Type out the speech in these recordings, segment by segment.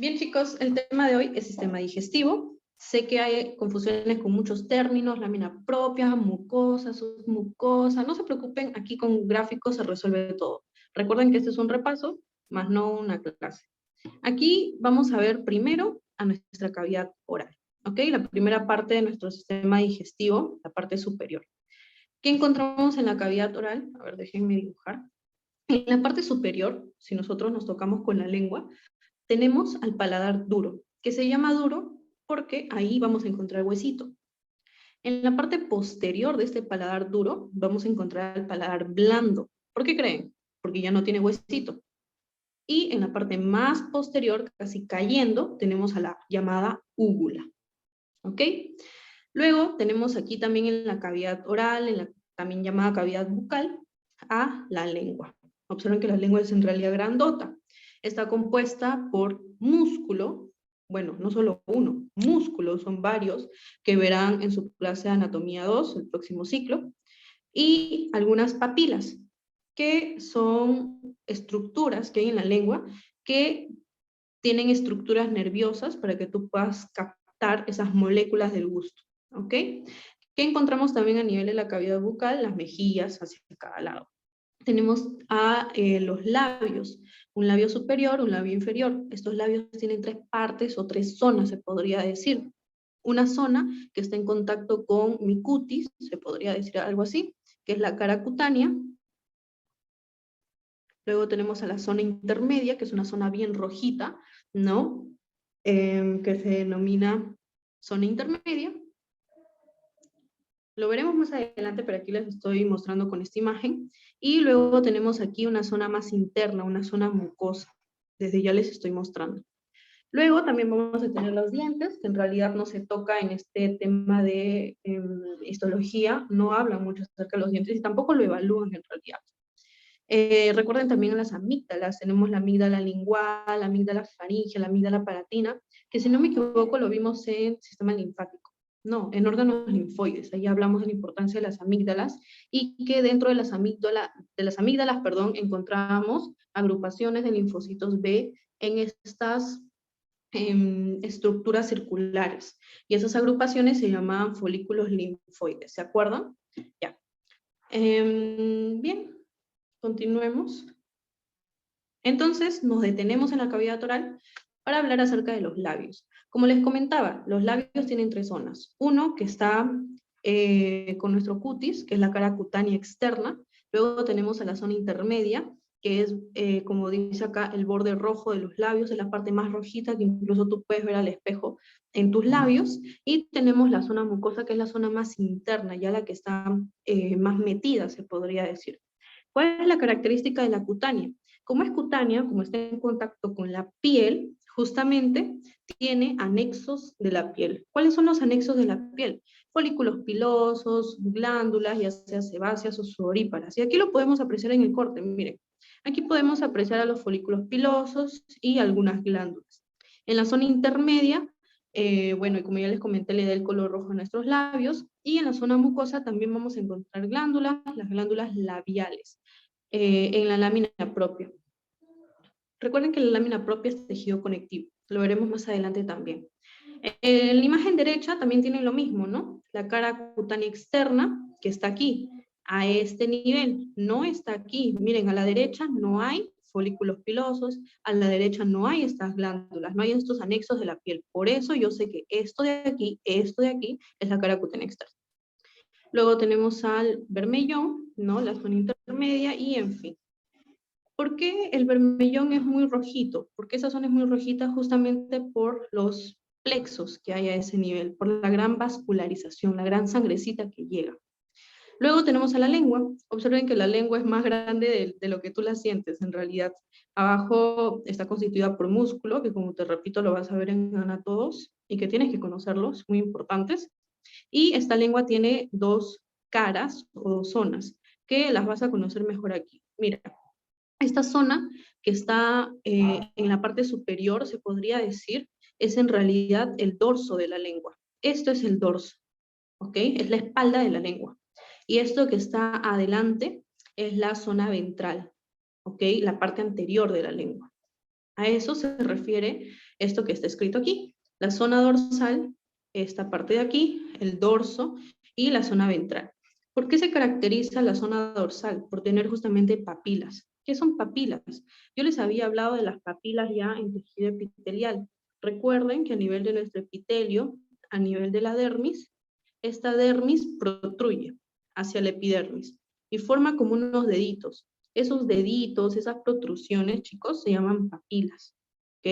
Bien, chicos, el tema de hoy es sistema digestivo. Sé que hay confusiones con muchos términos, lámina propia, mucosa, submucosa. No se preocupen, aquí con gráficos se resuelve todo. Recuerden que este es un repaso, más no una clase. Aquí vamos a ver primero a nuestra cavidad oral. ¿Ok? La primera parte de nuestro sistema digestivo, la parte superior. ¿Qué encontramos en la cavidad oral? A ver, déjenme dibujar. En la parte superior, si nosotros nos tocamos con la lengua, tenemos al paladar duro, que se llama duro porque ahí vamos a encontrar huesito. En la parte posterior de este paladar duro vamos a encontrar el paladar blando. ¿Por qué creen? Porque ya no tiene huesito. Y en la parte más posterior, casi cayendo, tenemos a la llamada úvula. ¿Ok? Luego tenemos aquí también en la cavidad oral, en la también llamada cavidad bucal, a la lengua. Observen que la lengua es en realidad grandota. Está compuesta por músculo, bueno, no solo uno, músculos, son varios, que verán en su clase de anatomía 2, el próximo ciclo, y algunas papilas, que son estructuras que hay en la lengua que tienen estructuras nerviosas para que tú puedas captar esas moléculas del gusto, ¿ok? ¿Qué encontramos también a nivel de la cavidad bucal? Las mejillas hacia cada lado. Tenemos a los labios, un labio superior, un labio inferior. Estos labios tienen tres partes o tres zonas, se podría decir. Una zona que está en contacto con mi cutis, se podría decir algo así, que es la cara cutánea. Luego tenemos a la zona intermedia, que es una zona bien rojita, ¿no? Que se denomina zona intermedia. Lo veremos más adelante, pero aquí les estoy mostrando con esta imagen. Y luego tenemos aquí una zona más interna, una zona mucosa. Desde ya les estoy mostrando. Luego también vamos a tener los dientes, que en realidad no se toca en este tema de histología, no hablan mucho acerca de los dientes y tampoco lo evalúan en realidad. Recuerden también las amígdalas, tenemos la amígdala lingual, la amígdala faríngea, la amígdala palatina, que si no me equivoco lo vimos en sistema linfático. No, en órganos linfoides, ahí hablamos de la importancia de las amígdalas y que dentro de las amígdalas, encontramos agrupaciones de linfocitos B en estas estructuras circulares. Y esas agrupaciones se llamaban folículos linfoides, ¿se acuerdan? Ya. Bien, continuemos. Entonces nos detenemos en la cavidad oral para hablar acerca de los labios. Como les comentaba, los labios tienen tres zonas. Uno que está con nuestro cutis, que es la cara cutánea externa. Luego tenemos a la zona intermedia, que es, como dice acá, el borde rojo de los labios, es la parte más rojita que incluso tú puedes ver al espejo en tus labios. Y tenemos la zona mucosa, que es la zona más interna, ya la que está más metida, se podría decir. ¿Cuál es la característica de la cutánea? Como es cutánea, como está en contacto con la piel, justamente tiene anexos de la piel. ¿Cuáles son los anexos de la piel? Folículos pilosos, glándulas, ya sea sebáceas o sudoríparas. Y aquí lo podemos apreciar en el corte, miren. Aquí podemos apreciar a los folículos pilosos y algunas glándulas. En la zona intermedia, bueno, y como ya les comenté, le da el color rojo a nuestros labios. Y en la zona mucosa también vamos a encontrar glándulas, las glándulas labiales, en la lámina propia. Recuerden que la lámina propia es tejido conectivo, lo veremos más adelante también. En la imagen derecha también tiene lo mismo, ¿no? La cara cutánea externa, que está aquí, a este nivel, no está aquí. Miren, a la derecha no hay folículos pilosos, a la derecha no hay estas glándulas, no hay estos anexos de la piel. Por eso yo sé que esto de aquí es la cara cutánea externa. Luego tenemos al vermellón, ¿no? La zona intermedia y en fin. ¿Por qué el vermellón es muy rojito? Porque esa zona es muy rojita justamente por los plexos que hay a ese nivel, por la gran vascularización, la gran sangrecita que llega. Luego tenemos a la lengua. Observen que la lengua es más grande de lo que tú la sientes en realidad. Abajo está constituida por músculo, que como te repito lo vas a ver en Anato 2, y que tienes que conocerlos, muy importantes. Y esta lengua tiene dos caras o dos zonas, que las vas a conocer mejor aquí. Mira, esta zona que está en la parte superior, se podría decir, es en realidad el dorso de la lengua. Esto es el dorso, ¿ok? Es la espalda de la lengua. Y esto que está adelante es la zona ventral, ¿ok? La parte anterior de la lengua. A eso se refiere esto que está escrito aquí. La zona dorsal, esta parte de aquí, el dorso y la zona ventral. ¿Por qué se caracteriza la zona dorsal? Por tener justamente papilas. ¿Qué son papilas? Yo les había hablado de las papilas ya en tejido epitelial. Recuerden que a nivel de nuestro epitelio, a nivel de la dermis, esta dermis protruye hacia la epidermis y forma como unos deditos. Esos deditos, esas protrusiones, chicos, se llaman papilas. ¿Ok?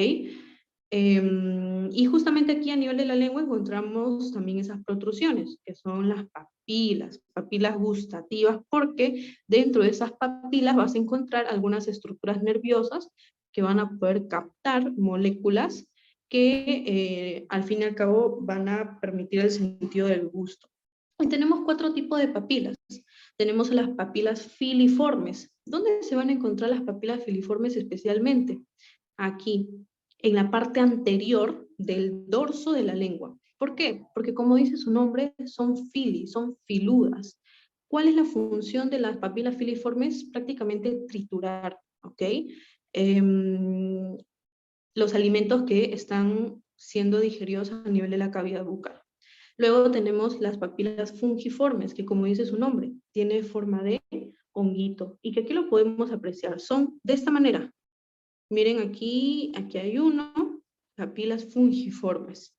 Y justamente aquí a nivel de la lengua encontramos también esas protrusiones, que son las papilas gustativas, porque dentro de esas papilas vas a encontrar algunas estructuras nerviosas que van a poder captar moléculas que al fin y al cabo van a permitir el sentido del gusto. Y tenemos 4 tipos de papilas. Tenemos las papilas filiformes. ¿Dónde se van a encontrar las papilas filiformes especialmente? Aquí, en la parte anterior del dorso de la lengua. ¿Por qué? Porque como dice su nombre, son filudas. ¿Cuál es la función de las papilas filiformes? Prácticamente triturar, ¿ok? Los alimentos que están siendo digeridos a nivel de la cavidad bucal. Luego tenemos las papilas fungiformes, que como dice su nombre, tiene forma de honguito, y que aquí lo podemos apreciar. Son de esta manera. Miren aquí hay uno, papilas fungiformes.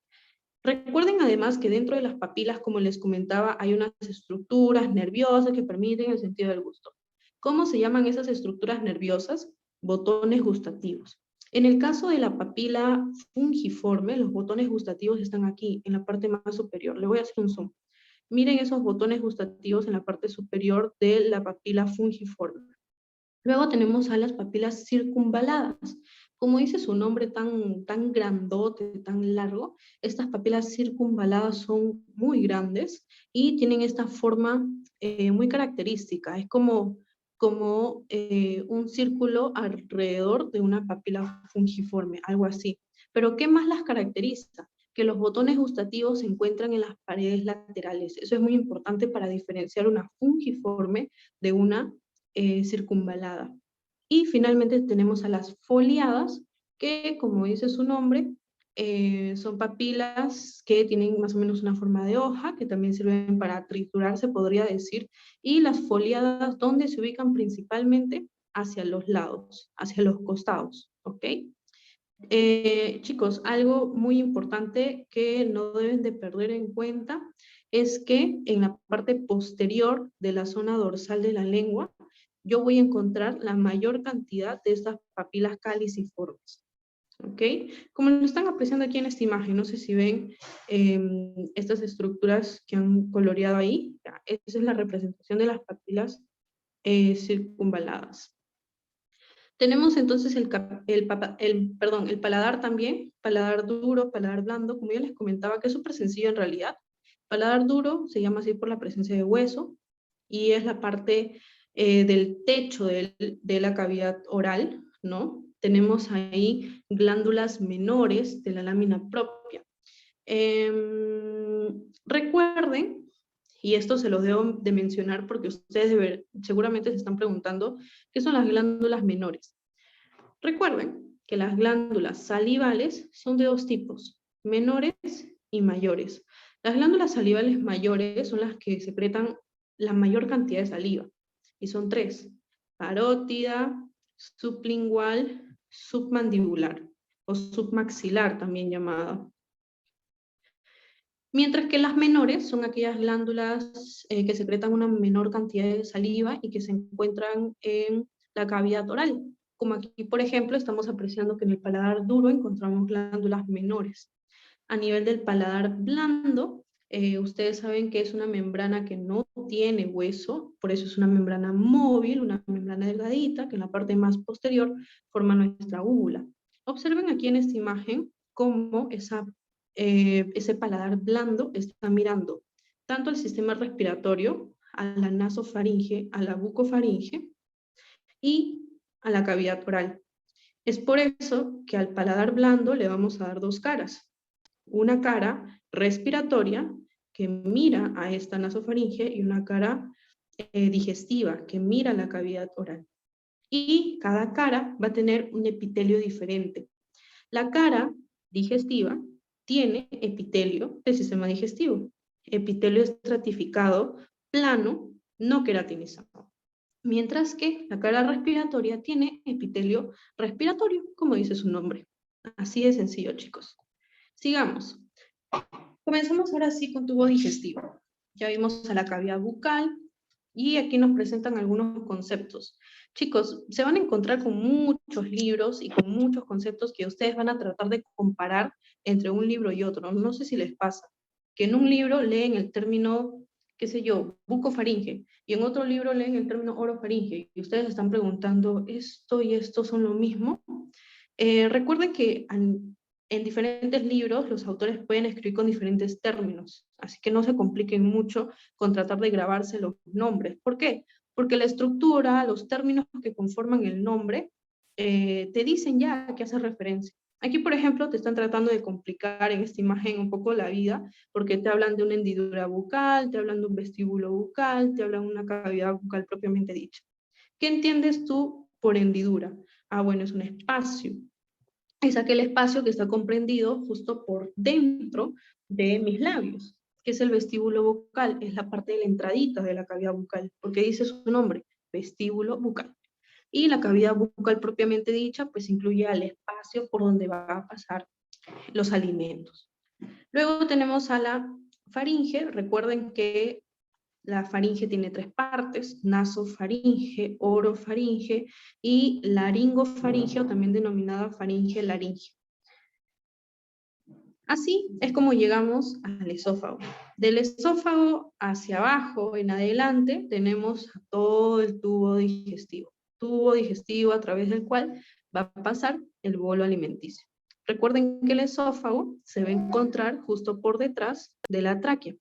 Recuerden además que dentro de las papilas, como les comentaba, hay unas estructuras nerviosas que permiten el sentido del gusto. ¿Cómo se llaman esas estructuras nerviosas? Botones gustativos. En el caso de la papila fungiforme, los botones gustativos están aquí, en la parte más superior. Le voy a hacer un zoom. Miren esos botones gustativos en la parte superior de la papila fungiforme. Luego tenemos a las papilas circunvaladas. Como dice su nombre tan grandote, tan largo, estas papilas circunvaladas son muy grandes y tienen esta forma muy característica. Es como un círculo alrededor de una papila fungiforme, algo así. Pero ¿qué más las caracteriza? Que los botones gustativos se encuentran en las paredes laterales. Eso es muy importante para diferenciar una fungiforme de una circunvalada. Y finalmente tenemos a las foliadas, que como dice su nombre, son papilas que tienen más o menos una forma de hoja, que también sirven para triturar, se podría decir, y las foliadas donde se ubican principalmente hacia los lados, hacia los costados, ¿ok? Chicos, algo muy importante que no deben de perder en cuenta es que en la parte posterior de la zona dorsal de la lengua, yo voy a encontrar la mayor cantidad de estas papilas caliciformes. ¿Ok? Como lo están apreciando aquí en esta imagen, no sé si ven estas estructuras que han coloreado ahí. Esa es la representación de las papilas circunvaladas. Tenemos entonces el paladar también, paladar duro, paladar blando, como ya les comentaba, que es súper sencillo en realidad. Paladar duro se llama así por la presencia de hueso, y es la parte del techo de la cavidad oral, ¿no? Tenemos ahí glándulas menores de la lámina propia. Recuerden, y esto se los debo de mencionar porque ustedes seguramente se están preguntando, ¿qué son las glándulas menores? Recuerden que las glándulas salivales son de 2 tipos, menores y mayores. Las glándulas salivales mayores son las que secretan la mayor cantidad de saliva, y son 3, parótida, sublingual, submandibular, o submaxilar también llamada. Mientras que las menores son aquellas glándulas que secretan una menor cantidad de saliva y que se encuentran en la cavidad oral. Como aquí, por ejemplo, estamos apreciando que en el paladar duro encontramos glándulas menores. A nivel del paladar blando, ustedes saben que es una membrana que no tiene hueso, por eso es una membrana móvil, una membrana delgadita, que en la parte más posterior forma nuestra úvula. Observen aquí en esta imagen cómo ese paladar blando está mirando tanto al sistema respiratorio, a la nasofaringe, a la bucofaringe y a la cavidad oral. Es por eso que al paladar blando le vamos a dar 2 caras. Una cara respiratoria que mira a esta nasofaringe y una cara digestiva que mira la cavidad oral. y cada cara va a tener un epitelio diferente. La cara digestiva tiene epitelio del sistema digestivo, epitelio estratificado, plano, no queratinizado. Mientras que la cara respiratoria tiene epitelio respiratorio, como dice su nombre. Así de sencillo, chicos. Sigamos. Comenzamos ahora sí con tubo digestivo. Ya vimos a la cavidad bucal y aquí nos presentan algunos conceptos. Chicos, se van a encontrar con muchos libros y con muchos conceptos que ustedes van a tratar de comparar entre un libro y otro. No sé si les pasa, que en un libro leen el término, qué sé yo, bucofaringe, y en otro libro leen el término orofaringe, y ustedes están preguntando, ¿esto y esto son lo mismo? Recuerden que en diferentes libros los autores pueden escribir con diferentes términos, así que no se compliquen mucho con tratar de grabarse los nombres. ¿Por qué? Porque la estructura, los términos que conforman el nombre, te dicen ya a qué hace referencia. Aquí, por ejemplo, te están tratando de complicar en esta imagen un poco la vida, porque te hablan de una hendidura bucal, te hablan de un vestíbulo bucal, te hablan de una cavidad bucal propiamente dicha. ¿Qué entiendes tú por hendidura? Ah, bueno, es un espacio. Es aquel espacio que está comprendido justo por dentro de mis labios, que es el vestíbulo bucal, es la parte de la entradita de la cavidad bucal, porque dice su nombre, vestíbulo bucal. Y la cavidad bucal propiamente dicha, pues incluye al espacio por donde va a pasar los alimentos. Luego tenemos a la faringe. Recuerden que la faringe tiene tres partes: nasofaringe, orofaringe y laringofaringe, o también denominada faringe laringe. Así es como llegamos al esófago. Del esófago hacia abajo, en adelante, tenemos todo el tubo digestivo. Tubo digestivo a través del cual va a pasar el bolo alimenticio. Recuerden que el esófago se va a encontrar justo por detrás de la tráquea.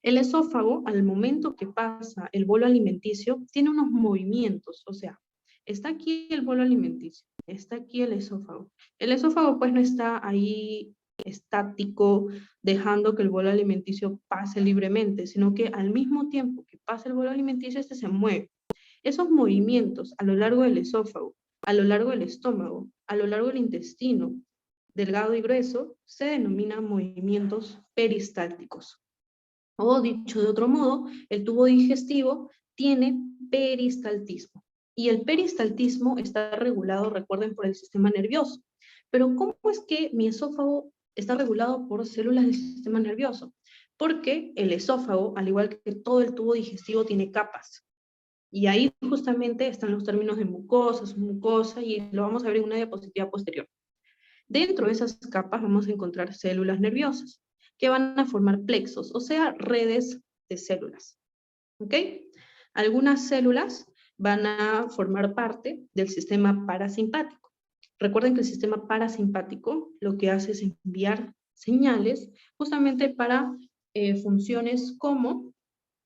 El esófago, al momento que pasa el bolo alimenticio, tiene unos movimientos, o sea, está aquí el bolo alimenticio, está aquí el esófago. El esófago pues no está ahí estático, dejando que el bolo alimenticio pase libremente, sino que al mismo tiempo que pasa el bolo alimenticio, este se mueve. Esos movimientos a lo largo del esófago, a lo largo del estómago, a lo largo del intestino, delgado y grueso, se denominan movimientos peristálticos. O dicho de otro modo, el tubo digestivo tiene peristaltismo. Y el peristaltismo está regulado, recuerden, por el sistema nervioso. Pero ¿cómo es que mi esófago está regulado por células del sistema nervioso? Porque el esófago, al igual que todo el tubo digestivo, tiene capas. Y ahí justamente están los términos de mucosa, submucosa, y lo vamos a ver en una diapositiva posterior. Dentro de esas capas vamos a encontrar células nerviosas, que van a formar plexos, o sea, redes de células. ¿Ok? Algunas células van a formar parte del sistema parasimpático. Recuerden que el sistema parasimpático lo que hace es enviar señales justamente para funciones como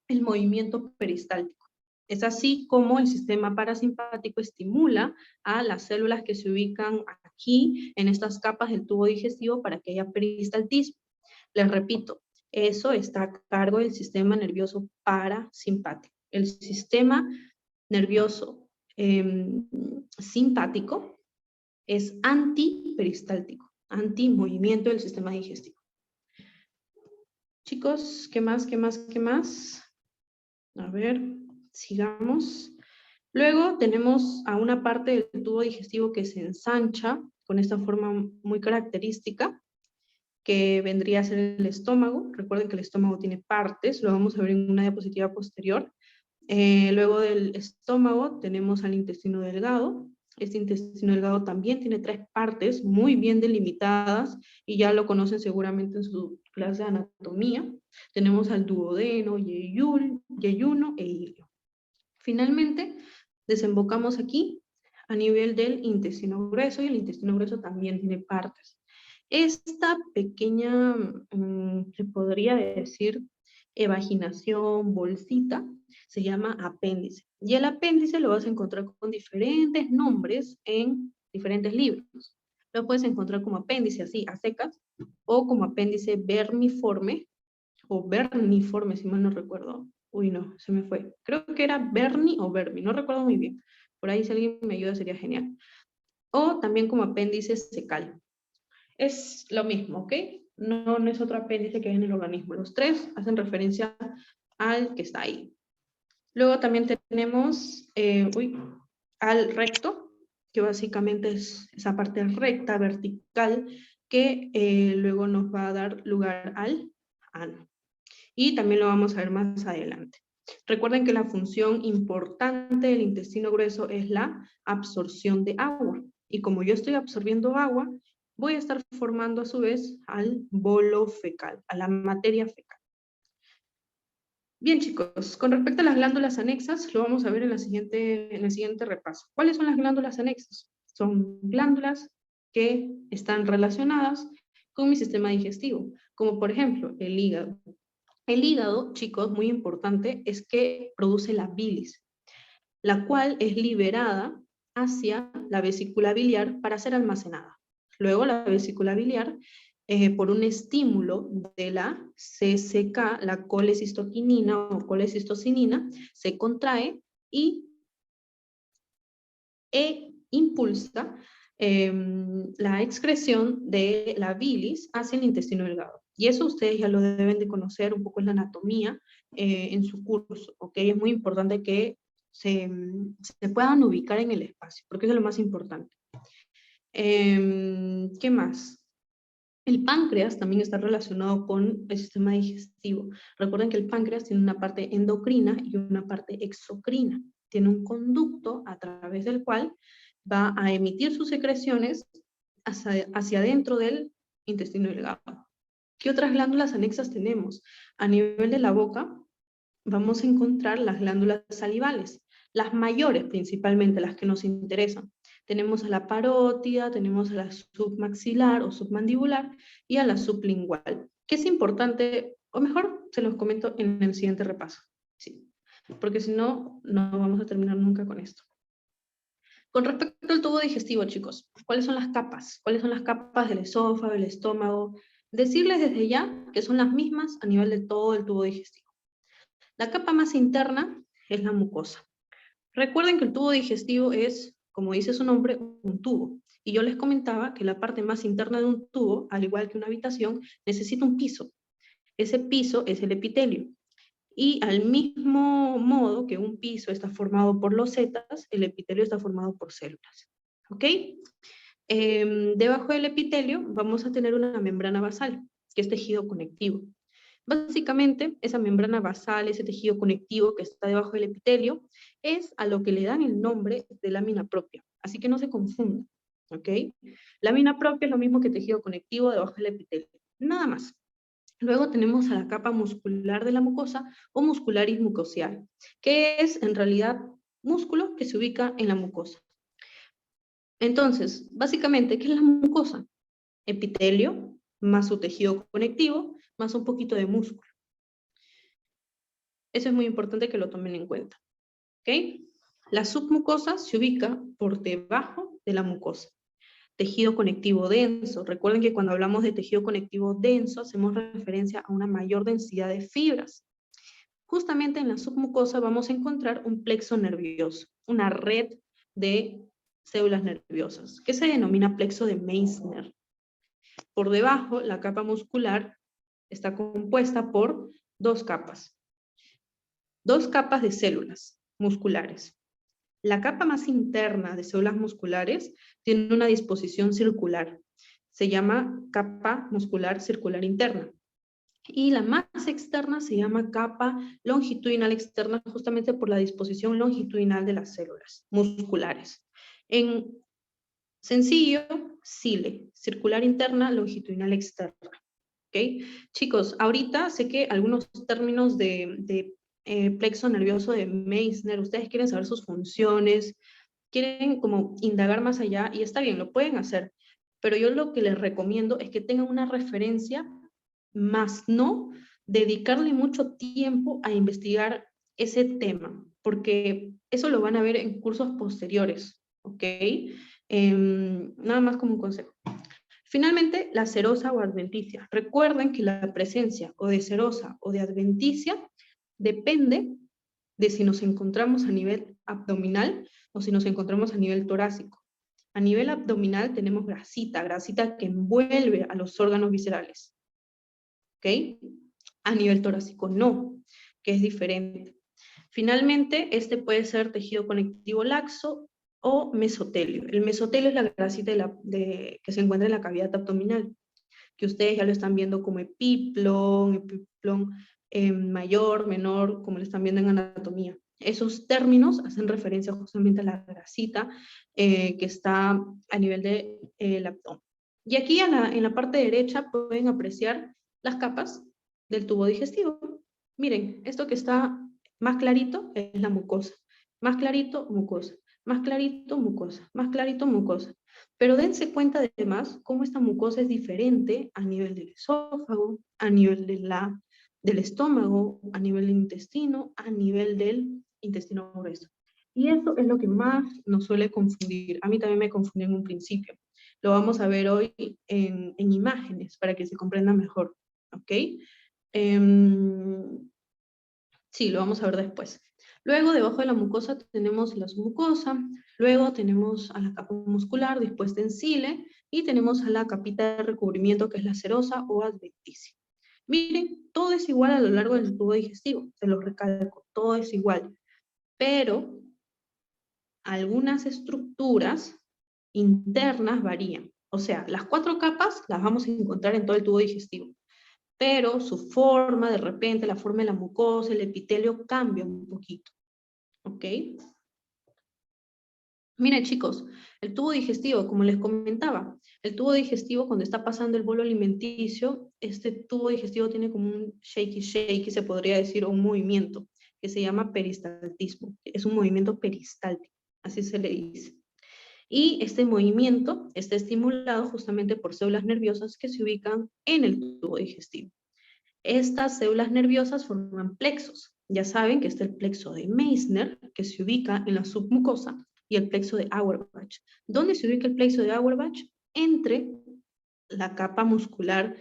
el movimiento peristáltico. Es así como el sistema parasimpático estimula a las células que se ubican aquí en estas capas del tubo digestivo para que haya peristaltismo. Les repito, eso está a cargo del sistema nervioso parasimpático. El sistema nervioso simpático es antiperistáltico, antimovimiento del sistema digestivo. Chicos, ¿qué más, qué más, qué más? A ver, sigamos. Luego tenemos a una parte del tubo digestivo que se ensancha con esta forma muy característica, que vendría a ser el estómago. Recuerden que el estómago tiene partes, lo vamos a ver en una diapositiva posterior. Luego del estómago tenemos al intestino delgado. Este intestino delgado también tiene tres partes muy bien delimitadas y ya lo conocen seguramente en su clase de anatomía. Tenemos al duodeno, yeyuno e ilio. Finalmente, desembocamos aquí a nivel del intestino grueso, y el intestino grueso también tiene partes. Esta pequeña, se podría decir, evaginación, bolsita, se llama apéndice. Y el apéndice lo vas a encontrar con diferentes nombres en diferentes libros. Lo puedes encontrar como apéndice así, a secas, o como apéndice vermiforme, o verniforme, si mal no recuerdo. Uy, no, se me fue. Creo que era Berni o Vermi, no recuerdo muy bien. Por ahí si alguien me ayuda sería genial. O también como apéndice secal. Es lo mismo, ¿ok? No, no es otro apéndice que hay en el organismo. Los tres hacen referencia al que está ahí. Luego también tenemos al recto, que básicamente es esa parte recta, vertical, que luego nos va a dar lugar al ano. Y también lo vamos a ver más adelante. Recuerden que la función importante del intestino grueso es la absorción de agua. Y como yo estoy absorbiendo agua, voy a estar formando a su vez al bolo fecal, a la materia fecal. Bien, chicos, con respecto a las glándulas anexas, lo vamos a ver en el siguiente repaso. ¿Cuáles son las glándulas anexas? Son glándulas que están relacionadas con mi sistema digestivo, como por ejemplo el hígado. El hígado, chicos, muy importante, es que produce la bilis, la cual es liberada hacia la vesícula biliar para ser almacenada. Luego la vesícula biliar, por un estímulo de la CCK, la colecistoquinina o colecistocinina, se contrae y impulsa la excreción de la bilis hacia el intestino delgado. Y eso ustedes ya lo deben de conocer, un poco en la anatomía en su curso, ¿ok? Es muy importante que se puedan ubicar en el espacio, porque eso es lo más importante. ¿Qué más? El páncreas también está relacionado con el sistema digestivo. Recuerden que el páncreas tiene una parte endocrina y una parte exocrina. Tiene un conducto a través del cual va a emitir sus secreciones hacia adentro del intestino delgado. ¿Qué otras glándulas anexas tenemos? A nivel de la boca vamos a encontrar las glándulas salivales, las mayores principalmente, las que nos interesan. Tenemos a la parótida, tenemos a la submaxilar o submandibular y a la sublingual, que es importante, o mejor se los comento en el siguiente repaso, sí, porque si no, no vamos a terminar nunca con esto. Con respecto al tubo digestivo, chicos, ¿cuáles son las capas? ¿Cuáles son las capas del esófago, del estómago? Decirles desde ya que son las mismas a nivel de todo el tubo digestivo. La capa más interna es la mucosa. Recuerden que el tubo digestivo es, como dice su nombre, un tubo. Y yo les comentaba que la parte más interna de un tubo, al igual que una habitación, necesita un piso. Ese piso es el epitelio. Y al mismo modo que un piso está formado por losetas, el epitelio está formado por células. ¿Ok? Debajo del epitelio vamos a tener una membrana basal, que es tejido conectivo. Básicamente, esa membrana basal, ese tejido conectivo que está debajo del epitelio, es a lo que le dan el nombre de lámina propia. Así que no se confunda, ¿ok? Lámina propia es lo mismo que tejido conectivo debajo del epitelio. Nada más. Luego tenemos a la capa muscular de la mucosa o muscularis mucosial, que es en realidad músculo que se ubica en la mucosa. Entonces, básicamente, ¿qué es la mucosa? Epitelio, más su tejido conectivo, más un poquito de músculo. Eso es muy importante que lo tomen en cuenta. ¿Ok? La submucosa se ubica por debajo de la mucosa. Tejido conectivo denso. Recuerden que cuando hablamos de tejido conectivo denso, hacemos referencia a una mayor densidad de fibras. Justamente en la submucosa vamos a encontrar un plexo nervioso, una red de células nerviosas, que se denomina plexo de Meissner. Por debajo, la capa muscular está compuesta por dos capas de células musculares. La capa más interna de células musculares tiene una disposición circular. Se llama capa muscular circular interna. Y la más externa se llama capa longitudinal externa, justamente por la disposición longitudinal de las células musculares. En sencillo, CILE, circular interna, longitudinal externa. ¿Okay? Chicos, ahorita sé que algunos términos de plexo nervioso de Meissner, ustedes quieren saber sus funciones, quieren como indagar más allá, y está bien, lo pueden hacer, pero yo lo que les recomiendo es que tengan una referencia, más no dedicarle mucho tiempo a investigar ese tema, porque eso lo van a ver en cursos posteriores, ¿ok? Nada más como un consejo. Finalmente, la serosa o adventicia. Recuerden que la presencia o de serosa o de adventicia depende de si nos encontramos a nivel abdominal o si nos encontramos a nivel torácico. A nivel abdominal tenemos grasita, grasita que envuelve a los órganos viscerales. ¿Ok? A nivel torácico no, que es diferente. Finalmente, este puede ser tejido conectivo laxo o mesotelio. El mesotelio es la grasita que se encuentra en la cavidad abdominal, que ustedes ya lo están viendo como epiplón mayor, menor, como lo están viendo en anatomía. Esos términos hacen referencia justamente a la grasita que está a nivel del abdomen. Y aquí en la parte derecha pueden apreciar las capas del tubo digestivo. Miren, esto que está más clarito es la mucosa. Más clarito, mucosa. Más clarito, mucosa. Más clarito, mucosa. Pero dense cuenta además cómo esta mucosa es diferente a nivel del esófago, a nivel del estómago, a nivel del intestino, a nivel del intestino grueso. Y eso es lo que más nos suele confundir. A mí también me confundió en un principio. Lo vamos a ver hoy en imágenes para que se comprenda mejor. ¿Ok? Sí, lo vamos a ver después. Luego, debajo de la mucosa tenemos la submucosa, luego tenemos a la capa muscular dispuesta en cile, y tenemos a la capita de recubrimiento que es la serosa o adventicia. Miren, todo es igual a lo largo del tubo digestivo, se los recalco, todo es igual, pero algunas estructuras internas varían. O sea, las 4 capas las vamos a encontrar en todo el tubo digestivo, pero su forma, de repente, la forma de la mucosa, el epitelio cambia un poquito, ¿ok? Miren chicos, el tubo digestivo, como les comentaba, el tubo digestivo cuando está pasando el bolo alimenticio, este tubo digestivo tiene como un shaky, se podría decir, o un movimiento, que se llama peristaltismo. Es un movimiento peristáltico, así se le dice. Y este movimiento está estimulado justamente por células nerviosas que se ubican en el tubo digestivo. Estas células nerviosas forman plexos. Ya saben que está el plexo de Meissner, que se ubica en la submucosa, y el plexo de Auerbach. ¿Dónde se ubica el plexo de Auerbach? Entre la capa muscular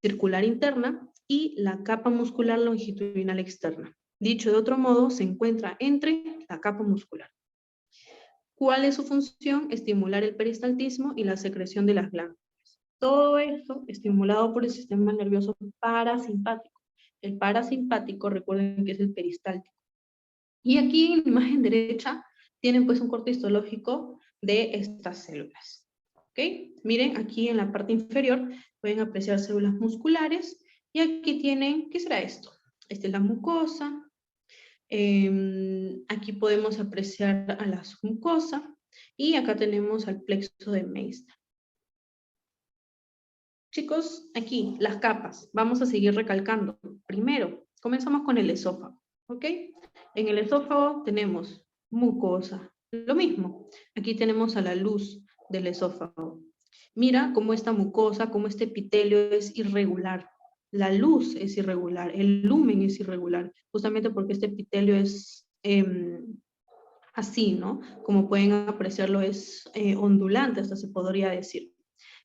circular interna y la capa muscular longitudinal externa. Dicho de otro modo, se encuentra entre la capa muscular. ¿Cuál es su función? Estimular el peristaltismo y la secreción de las glándulas. Todo esto estimulado por el sistema nervioso parasimpático. El parasimpático, recuerden que es el peristáltico. Y aquí en la imagen derecha tienen pues un corte histológico de estas células. ¿Ok? Miren, aquí en la parte inferior pueden apreciar células musculares y aquí tienen, ¿qué será esto? Esta es la mucosa. Aquí podemos apreciar a la submucosa y acá tenemos al plexo de Meissner. Chicos, aquí, las capas. Vamos a seguir recalcando. Primero, comenzamos con el esófago, ¿ok? En el esófago tenemos mucosa. Lo mismo, aquí tenemos a la luz del esófago. Mira cómo esta mucosa, cómo este epitelio es irregular. La luz es irregular, el lumen es irregular, justamente porque este epitelio es así, ¿no? Como pueden apreciarlo, es ondulante, hasta se podría decir.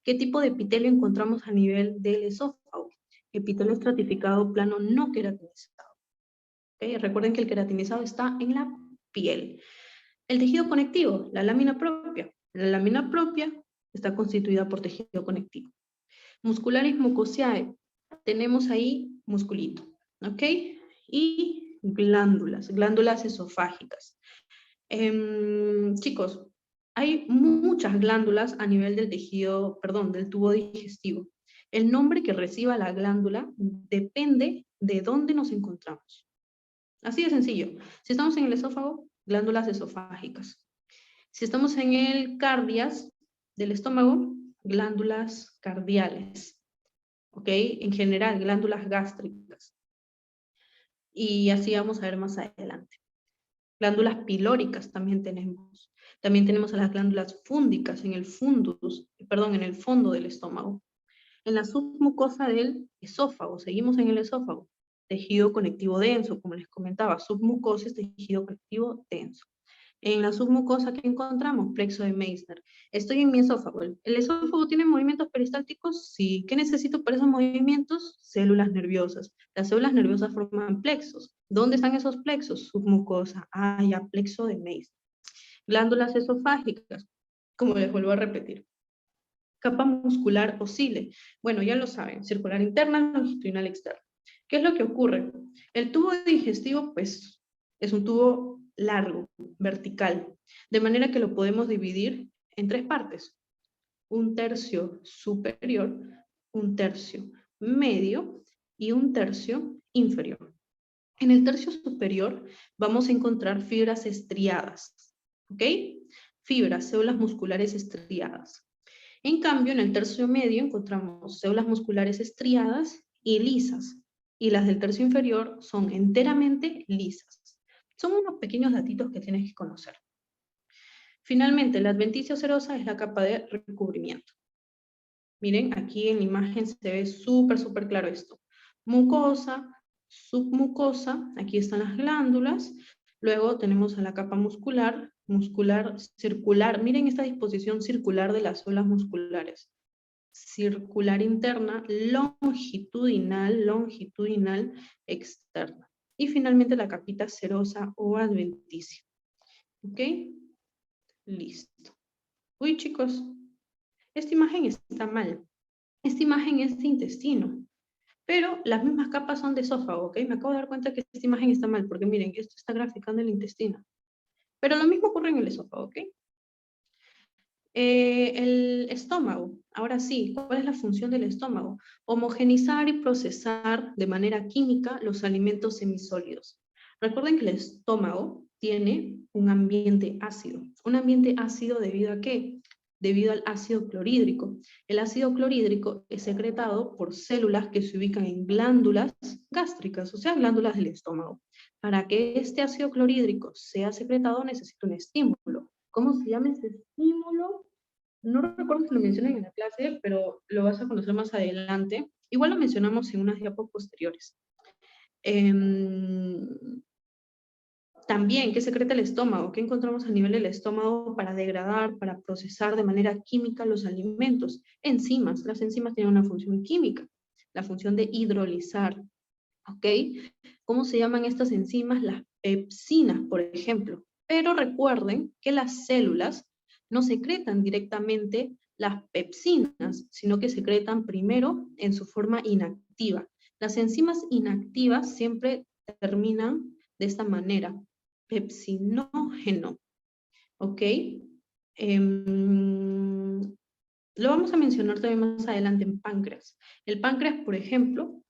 ¿Qué tipo de epitelio encontramos a nivel del esófago? Epitelio estratificado plano no queratinizado. ¿Okay? Recuerden que el queratinizado está en la piel. El tejido conectivo, la lámina propia. La lámina propia está constituida por tejido conectivo. Muscularis mucosae, tenemos ahí musculito, ¿ok? Y glándulas esofágicas. Chicos, hay muchas glándulas a nivel del tejido, perdón, del tubo digestivo. El nombre que reciba la glándula depende de dónde nos encontramos. Así de sencillo. Si estamos en el esófago, glándulas esofágicas. Si estamos en el cardias del estómago, glándulas cardiales. ¿Ok? En general, glándulas gástricas. Y así vamos a ver más adelante. Glándulas pilóricas también tenemos. También tenemos a las glándulas fúndicas en el fundus, perdón, en el fondo del estómago. En la submucosa del esófago, seguimos en el esófago. Tejido conectivo denso, como les comentaba, submucosa es tejido conectivo denso. En la submucosa que encontramos, plexo de Meissner. Estoy en mi esófago. ¿El esófago tiene movimientos peristálticos? Sí. ¿Qué necesito para esos movimientos? Células nerviosas. Las células nerviosas forman plexos. ¿Dónde están esos plexos? Submucosa. Ah, ya, plexo de Meissner. Glándulas esofágicas, como les vuelvo a repetir. Capa muscular o cile. Bueno, ya lo saben, circular interna, longitudinal externa. ¿Qué es lo que ocurre? El tubo digestivo, pues, es un tubo largo, vertical, de manera que lo podemos dividir en 3 partes. Un tercio superior, un tercio medio y un tercio inferior. En el tercio superior vamos a encontrar fibras estriadas, ¿ok? Fibras, células musculares estriadas. En cambio, en el tercio medio encontramos células musculares estriadas y lisas, y las del tercio inferior son enteramente lisas. Son unos pequeños datitos que tienes que conocer. Finalmente, la adventicia serosa es la capa de recubrimiento. Miren, aquí en la imagen se ve súper claro esto. Mucosa, submucosa, aquí están las glándulas, luego tenemos a la capa muscular, muscular circular. Miren esta disposición circular de las células musculares. Circular interna, longitudinal, longitudinal externa. Y finalmente la capita serosa o adventicia. ¿Ok? Listo. Uy, chicos, esta imagen está mal. Esta imagen es de intestino, pero las mismas capas son de esófago, ¿ok? Me acabo de dar cuenta que esta imagen está mal, porque miren, esto está graficando el intestino. Pero lo mismo ocurre en el esófago, ¿ok? El estómago, ahora sí, ¿cuál es la función del estómago? Homogenizar y procesar de manera química los alimentos semisólidos. Recuerden que el estómago tiene un ambiente ácido. Un ambiente ácido ¿debido a qué? Debido al ácido clorhídrico. El ácido clorhídrico es secretado por células que se ubican en glándulas gástricas, o sea, glándulas del estómago. Para que este ácido clorhídrico sea secretado necesita un estímulo. ¿Cómo se llama ese estímulo? No recuerdo si lo mencionan en la clase, pero lo vas a conocer más adelante. Igual lo mencionamos en unas diapos posteriores. También, ¿qué secreta el estómago? ¿Qué encontramos a nivel del estómago para degradar, para procesar de manera química los alimentos? Enzimas. Las enzimas tienen una función química, la función de hidrolizar. ¿Ok? ¿Cómo se llaman estas enzimas? Las pepsinas, por ejemplo. Pero recuerden que las células no secretan directamente las pepsinas, sino que secretan primero en su forma inactiva. Las enzimas inactivas siempre terminan de esta manera, pepsinógeno, ¿ok? Lo vamos a mencionar también más adelante en páncreas. El páncreas, por ejemplo,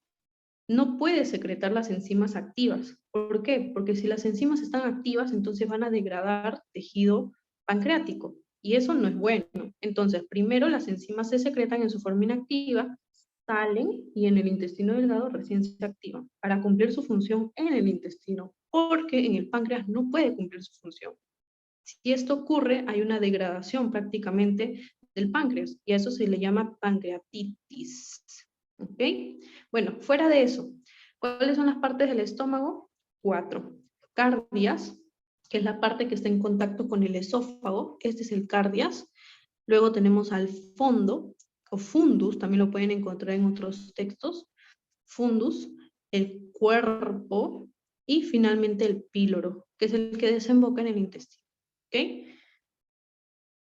no puede secretar las enzimas activas. ¿Por qué? Porque si las enzimas están activas, entonces van a degradar tejido pancreático, y eso no es bueno. Entonces, primero las enzimas se secretan en su forma inactiva, salen, y en el intestino delgado recién se activan, para cumplir su función en el intestino, porque en el páncreas no puede cumplir su función. Si esto ocurre, hay una degradación prácticamente del páncreas, y a eso se le llama pancreatitis. ¿Ok? Bueno, fuera de eso, ¿cuáles son las partes del estómago? 4. Cardias, que es la parte que está en contacto con el esófago. Este es el cardias. Luego tenemos al fondo, o fundus, también lo pueden encontrar en otros textos. Fundus, el cuerpo, y finalmente el píloro, que es el que desemboca en el intestino. ¿Ok?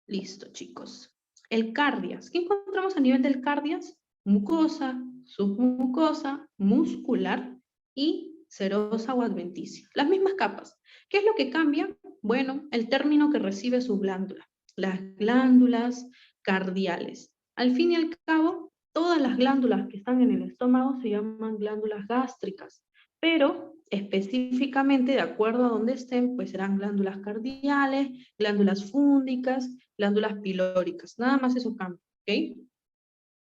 Listo, chicos. El cardias. ¿Qué encontramos a nivel del cardias? Mucosa, submucosa, muscular y serosa o adventicia. Las mismas capas. ¿Qué es lo que cambia? Bueno, el término que recibe su glándula. Las glándulas cardiales. Al fin y al cabo, todas las glándulas que están en el estómago se llaman glándulas gástricas, pero específicamente, de acuerdo a donde estén, pues serán glándulas cardiales, glándulas fúndicas, glándulas pilóricas. Nada más eso cambia, ¿ok?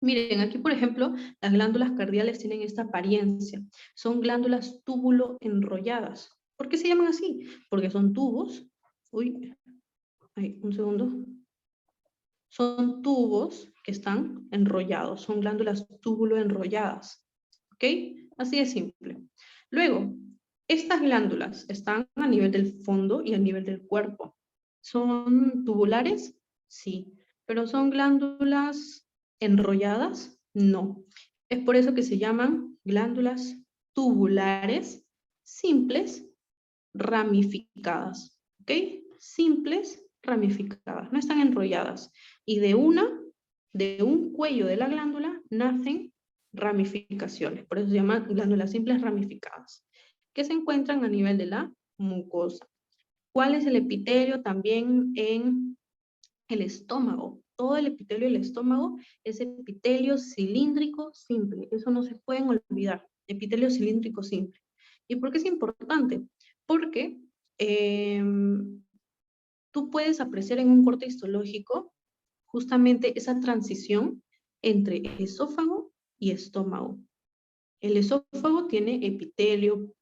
Miren, aquí por ejemplo, las glándulas cardiales tienen esta apariencia. Son glándulas túbulo enrolladas. ¿Por qué se llaman así? Porque son tubos. Uy, ay, un segundo. Son tubos que están enrollados. Son glándulas túbulo enrolladas. ¿Ok? Así de simple. Luego, estas glándulas están a nivel del fondo y a nivel del cuerpo. ¿Son tubulares? Sí. ¿Pero son glándulas enrolladas? No. Es por eso que se llaman glándulas tubulares simples ramificadas. ¿Ok? simples ramificadas, no están enrolladas. Y de un cuello de la glándula nacen ramificaciones, por eso se llaman glándulas simples ramificadas, que se encuentran a nivel de la mucosa. ¿Cuál es el epitelio también en el estómago? Todo el epitelio del estómago es epitelio cilíndrico simple, eso no se pueden olvidar, epitelio cilíndrico simple. ¿Y por qué es importante? Porque tú puedes apreciar en un corte histológico justamente esa transición entre esófago y estómago. El esófago tiene epitelio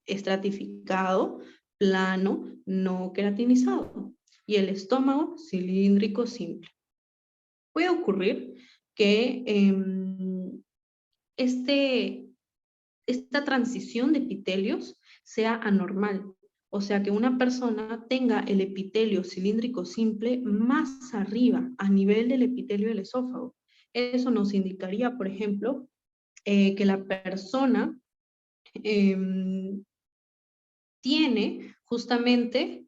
estratificado, plano, no queratinizado. Y el estómago cilíndrico simple. Puede ocurrir que esta transición de epitelios sea anormal. O sea, que una persona tenga el epitelio cilíndrico simple más arriba, a nivel del epitelio del esófago. Eso nos indicaría, por ejemplo, que la persona tiene justamente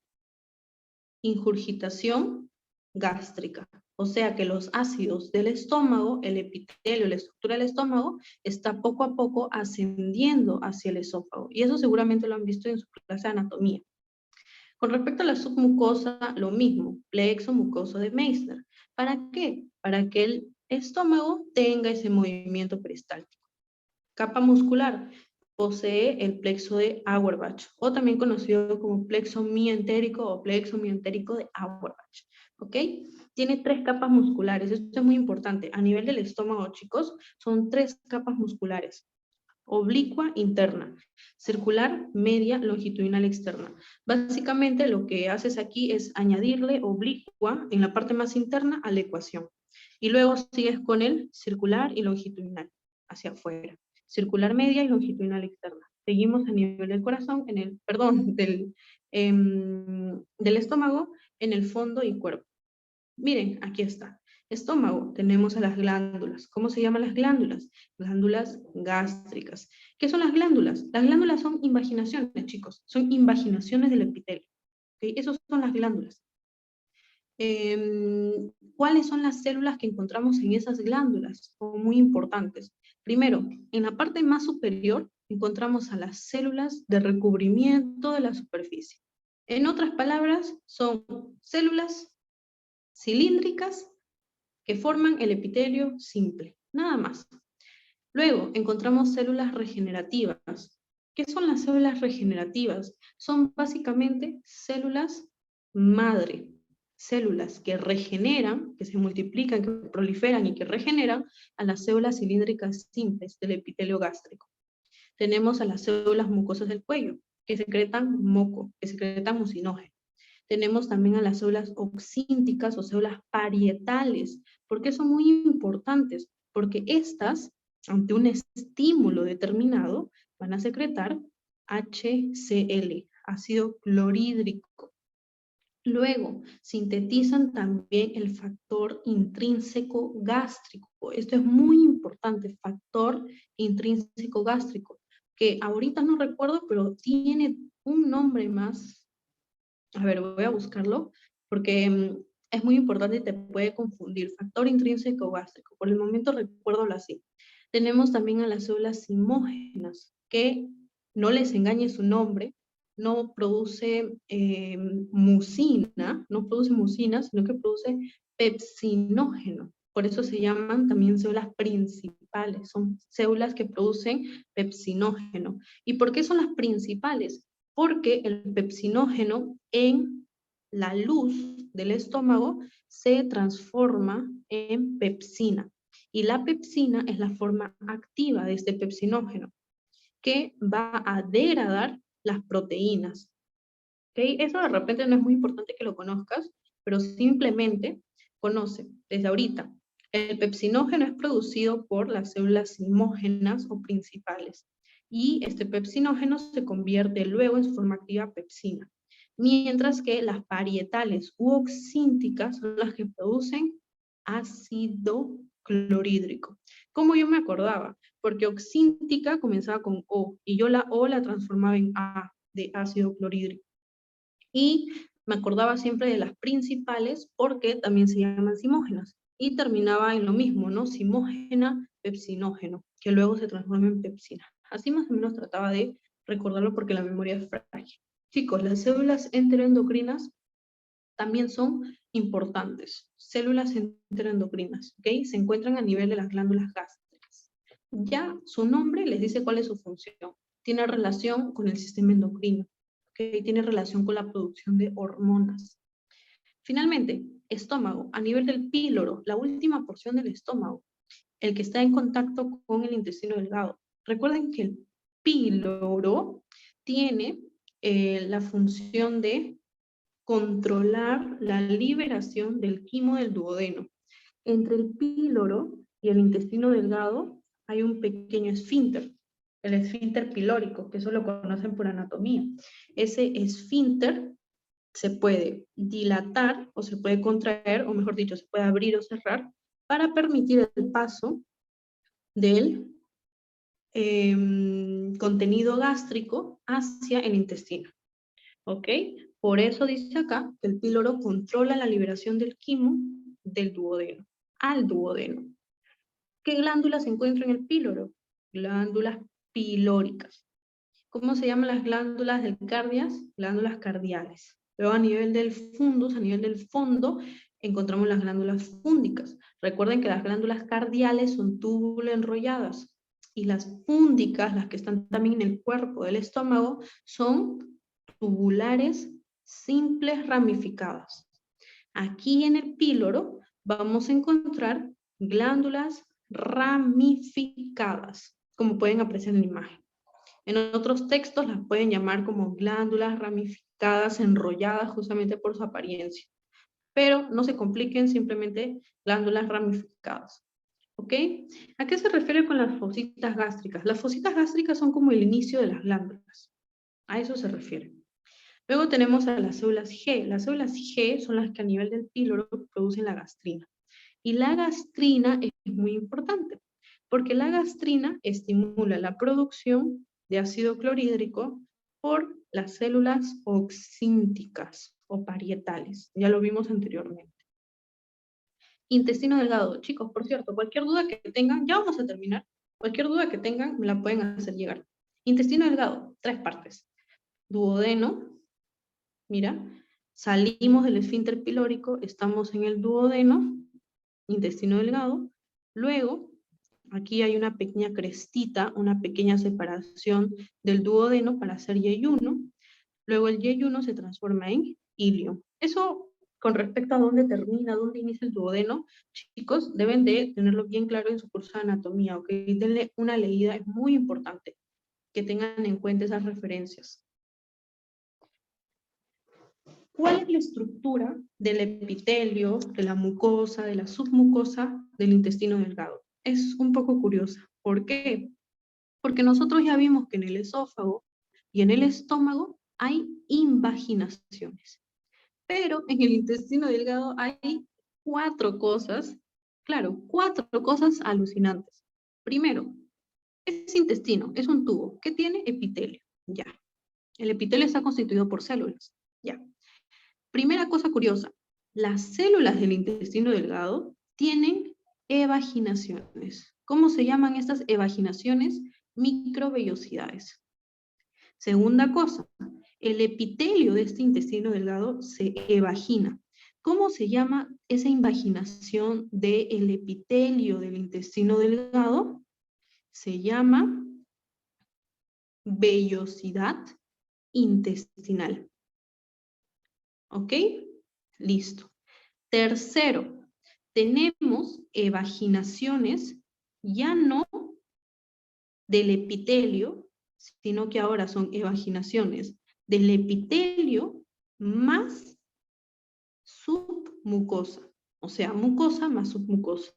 ingurgitación gástrica. O sea que los ácidos del estómago, el epitelio, la estructura del estómago, está poco a poco ascendiendo hacia el esófago. Y eso seguramente lo han visto en su clase de anatomía. Con respecto a la submucosa, lo mismo, plexo mucoso de Meissner. ¿Para qué? Para que el estómago tenga ese movimiento peristáltico. Capa muscular. Posee el plexo de Auerbach, o también conocido como plexo mientérico o plexo mientérico de Auerbach. ¿Ok? Tiene 3 capas musculares. Esto es muy importante. A nivel del estómago, chicos, son 3 capas musculares. Oblicua interna, circular, media, longitudinal externa. Básicamente lo que haces aquí es añadirle oblicua en la parte más interna a la ecuación. Y luego sigues con el circular y longitudinal hacia afuera. Circular media y longitudinal externa. Seguimos a nivel del corazón, del estómago, en el fondo y cuerpo. Miren, aquí está. Estómago, tenemos a las glándulas. ¿Cómo se llaman las glándulas? Glándulas gástricas. ¿Qué son las glándulas? Las glándulas son invaginaciones, chicos. Son invaginaciones del epitelio. ¿Okay? Esas son las glándulas. ¿Cuáles son las células que encontramos en esas glándulas? Son muy importantes. Primero, en la parte más superior encontramos a las células de recubrimiento de la superficie. En otras palabras, son células cilíndricas que forman el epitelio simple, nada más. Luego encontramos células regenerativas. ¿Qué son las células regenerativas? Son básicamente células madre, células que regeneran, que se multiplican, que proliferan y que regeneran a las células cilíndricas simples del epitelio gástrico. Tenemos a las células mucosas del cuello, que secretan moco, que secretan mucinógeno. Tenemos también a las células oxínticas o células parietales. ¿Por qué son muy importantes? Porque estas, ante un estímulo determinado, van a secretar HCl, ácido clorhídrico. Luego, sintetizan también el factor intrínseco gástrico. Esto es muy importante, factor intrínseco gástrico, que ahorita no recuerdo, pero tiene un nombre más. A ver, voy a buscarlo, porque es muy importante y te puede confundir. Factor intrínseco gástrico. Por el momento recuérdalo así. Tenemos también a las células simógenas, que no les engañe su nombre, no produce mucina, no produce mucina, sino que produce pepsinógeno. Por eso se llaman también células principales. Son células que producen pepsinógeno. ¿Y por qué son las principales? Porque el pepsinógeno en la luz del estómago se transforma en pepsina. Y la pepsina es la forma activa de este pepsinógeno, que va a degradar las proteínas. ¿Okay? Eso de repente no es muy importante que lo conozcas, pero simplemente conoce desde ahorita. El pepsinógeno es producido por las células simógenas o principales. Y este pepsinógeno se convierte luego en su forma activa pepsina. Mientras que las parietales u oxínticas son las que producen ácido clorhídrico. Como yo me acordaba, porque oxíntica comenzaba con O y yo la O la transformaba en A de ácido clorhídrico. Y me acordaba siempre de las principales porque también se llaman simógenas. Y terminaba en lo mismo, ¿no? Simógena, pepsinógeno, que luego se transforma en pepsina. Así más o menos trataba de recordarlo porque la memoria es frágil. Chicos, las células enteroendocrinas también son importantes. Células enteroendocrinas, ¿ok? Se encuentran a nivel de las glándulas gástricas. Ya su nombre les dice cuál es su función. Tiene relación con el sistema endocrino, ¿ok? Tiene relación con la producción de hormonas. Finalmente, estómago, a nivel del píloro, la última porción del estómago, el que está en contacto con el intestino delgado. Recuerden que el píloro tiene la función de controlar la liberación del quimo del duodeno. Entre el píloro y el intestino delgado hay un pequeño esfínter, el esfínter pilórico, que eso lo conocen por anatomía. Ese esfínter se puede dilatar o se puede contraer, o mejor dicho, se puede abrir o cerrar para permitir el paso del contenido gástrico hacia el intestino. ¿Ok? Por eso dice acá que el píloro controla la liberación del quimo del duodeno, al duodeno. ¿Qué glándulas se encuentran en el píloro? Glándulas pilóricas. ¿Cómo se llaman las glándulas del cardias? Glándulas cardiales. Luego a nivel del fundus, a nivel del fondo, encontramos las glándulas fúndicas. Recuerden que las glándulas cardiales son túbulo enrolladas y las fúndicas, las que están también en el cuerpo del estómago, son tubulares simples ramificadas. Aquí en el píloro vamos a encontrar glándulas ramificadas, como pueden apreciar en la imagen. En otros textos las pueden llamar como glándulas ramificadas, enrolladas justamente por su apariencia. Pero no se compliquen, simplemente glándulas ramificadas. ¿Ok? ¿A qué se refiere con las fositas gástricas? Las fositas gástricas son como el inicio de las glándulas. A eso se refiere. Luego tenemos a las células G. Las células G son las que a nivel del píloro producen la gastrina. Y la gastrina es muy importante, porque la gastrina estimula la producción de ácido clorhídrico por las células oxínticas o parietales. Ya lo vimos anteriormente. Intestino delgado. Chicos, por cierto, cualquier duda que tengan, ya vamos a terminar. Cualquier duda que tengan, me la pueden hacer llegar. Intestino delgado, 3 partes. Duodeno, mira, salimos del esfínter pilórico, estamos en el duodeno, intestino delgado. Luego, aquí hay una pequeña crestita, una pequeña separación del duodeno para hacer yeyuno. Luego el yeyuno se transforma en ilio. Eso con respecto a dónde termina, dónde inicia el duodeno, chicos, deben de tenerlo bien claro en su curso de anatomía, ¿ok? Denle una leída, es muy importante que tengan en cuenta esas referencias. ¿Cuál es la estructura del epitelio, de la mucosa, de la submucosa del intestino delgado? Es un poco curiosa. ¿Por qué? Porque nosotros ya vimos que en el esófago y en el estómago hay invaginaciones. Pero en el intestino delgado hay 4 cosas, claro, 4 cosas alucinantes. Primero, ese intestino es un tubo que tiene epitelio, ya. El epitelio está constituido por células, ya. Primera cosa curiosa, las células del intestino delgado tienen evaginaciones. ¿Cómo se llaman estas evaginaciones? Microvellosidades. Segunda cosa, el epitelio de este intestino delgado se evagina. ¿Cómo se llama esa invaginación del epitelio del intestino delgado? Se llama vellosidad intestinal. ¿Ok? Listo. Tercero, tenemos evaginaciones ya no del epitelio, sino que ahora son evaginaciones del epitelio más submucosa, o sea, mucosa más submucosa.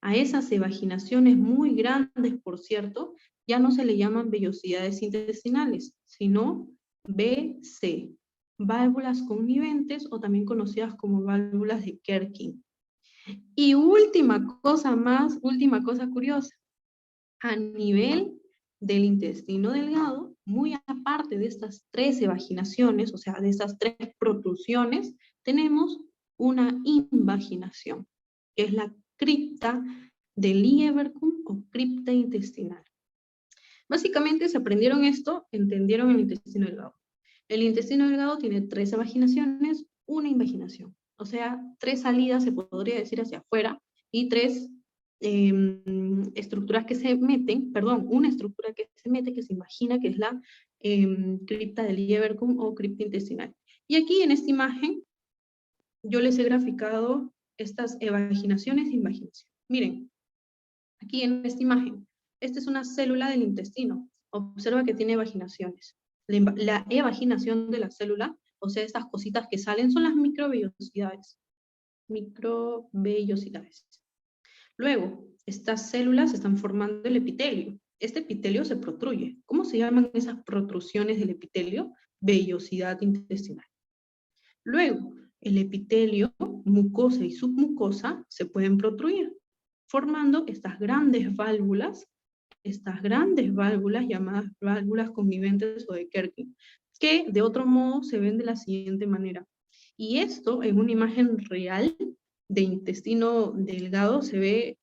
A esas evaginaciones muy grandes, por cierto, ya no se le llaman vellosidades intestinales, sino BC, válvulas conniventes o también conocidas como válvulas de Kerkin. Y última cosa curiosa, a nivel del intestino delgado, muy aparte de estas 3 evaginaciones, o sea, de estas 3 protrusiones, tenemos una invaginación, que es la cripta del Lieberkühn o cripta intestinal. Básicamente, se aprendieron esto, entendieron el intestino delgado. El intestino delgado tiene 3 evaginaciones, una invaginación. O sea, 3 salidas, se podría decir, hacia afuera, y 3 estructuras que se meten, perdón, una estructura que se mete, que se imagina que es la cripta del Lieberkühn o cripta intestinal. Y aquí en esta imagen, yo les he graficado estas evaginaciones e invaginaciones. Miren, aquí en esta imagen, esta es una célula del intestino. Observa que tiene evaginaciones. La evaginación de la célula, o sea, estas cositas que salen, son las microvellosidades. Microvellosidades. Luego, estas células están formando el epitelio. Este epitelio se protruye. ¿Cómo se llaman esas protrusiones del epitelio? Vellosidad intestinal. Luego, el epitelio, mucosa y submucosa, se pueden protruir, formando estas grandes válvulas llamadas válvulas conniventes o de Kerkin, que de otro modo se ven de la siguiente manera. Y esto en una imagen real de intestino delgado se ve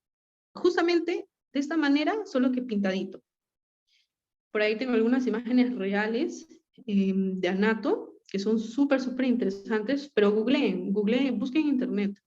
justamente de esta manera, solo que pintadito. Por ahí tengo algunas imágenes reales de anato, que son súper interesantes, pero googleen, busquen en internet.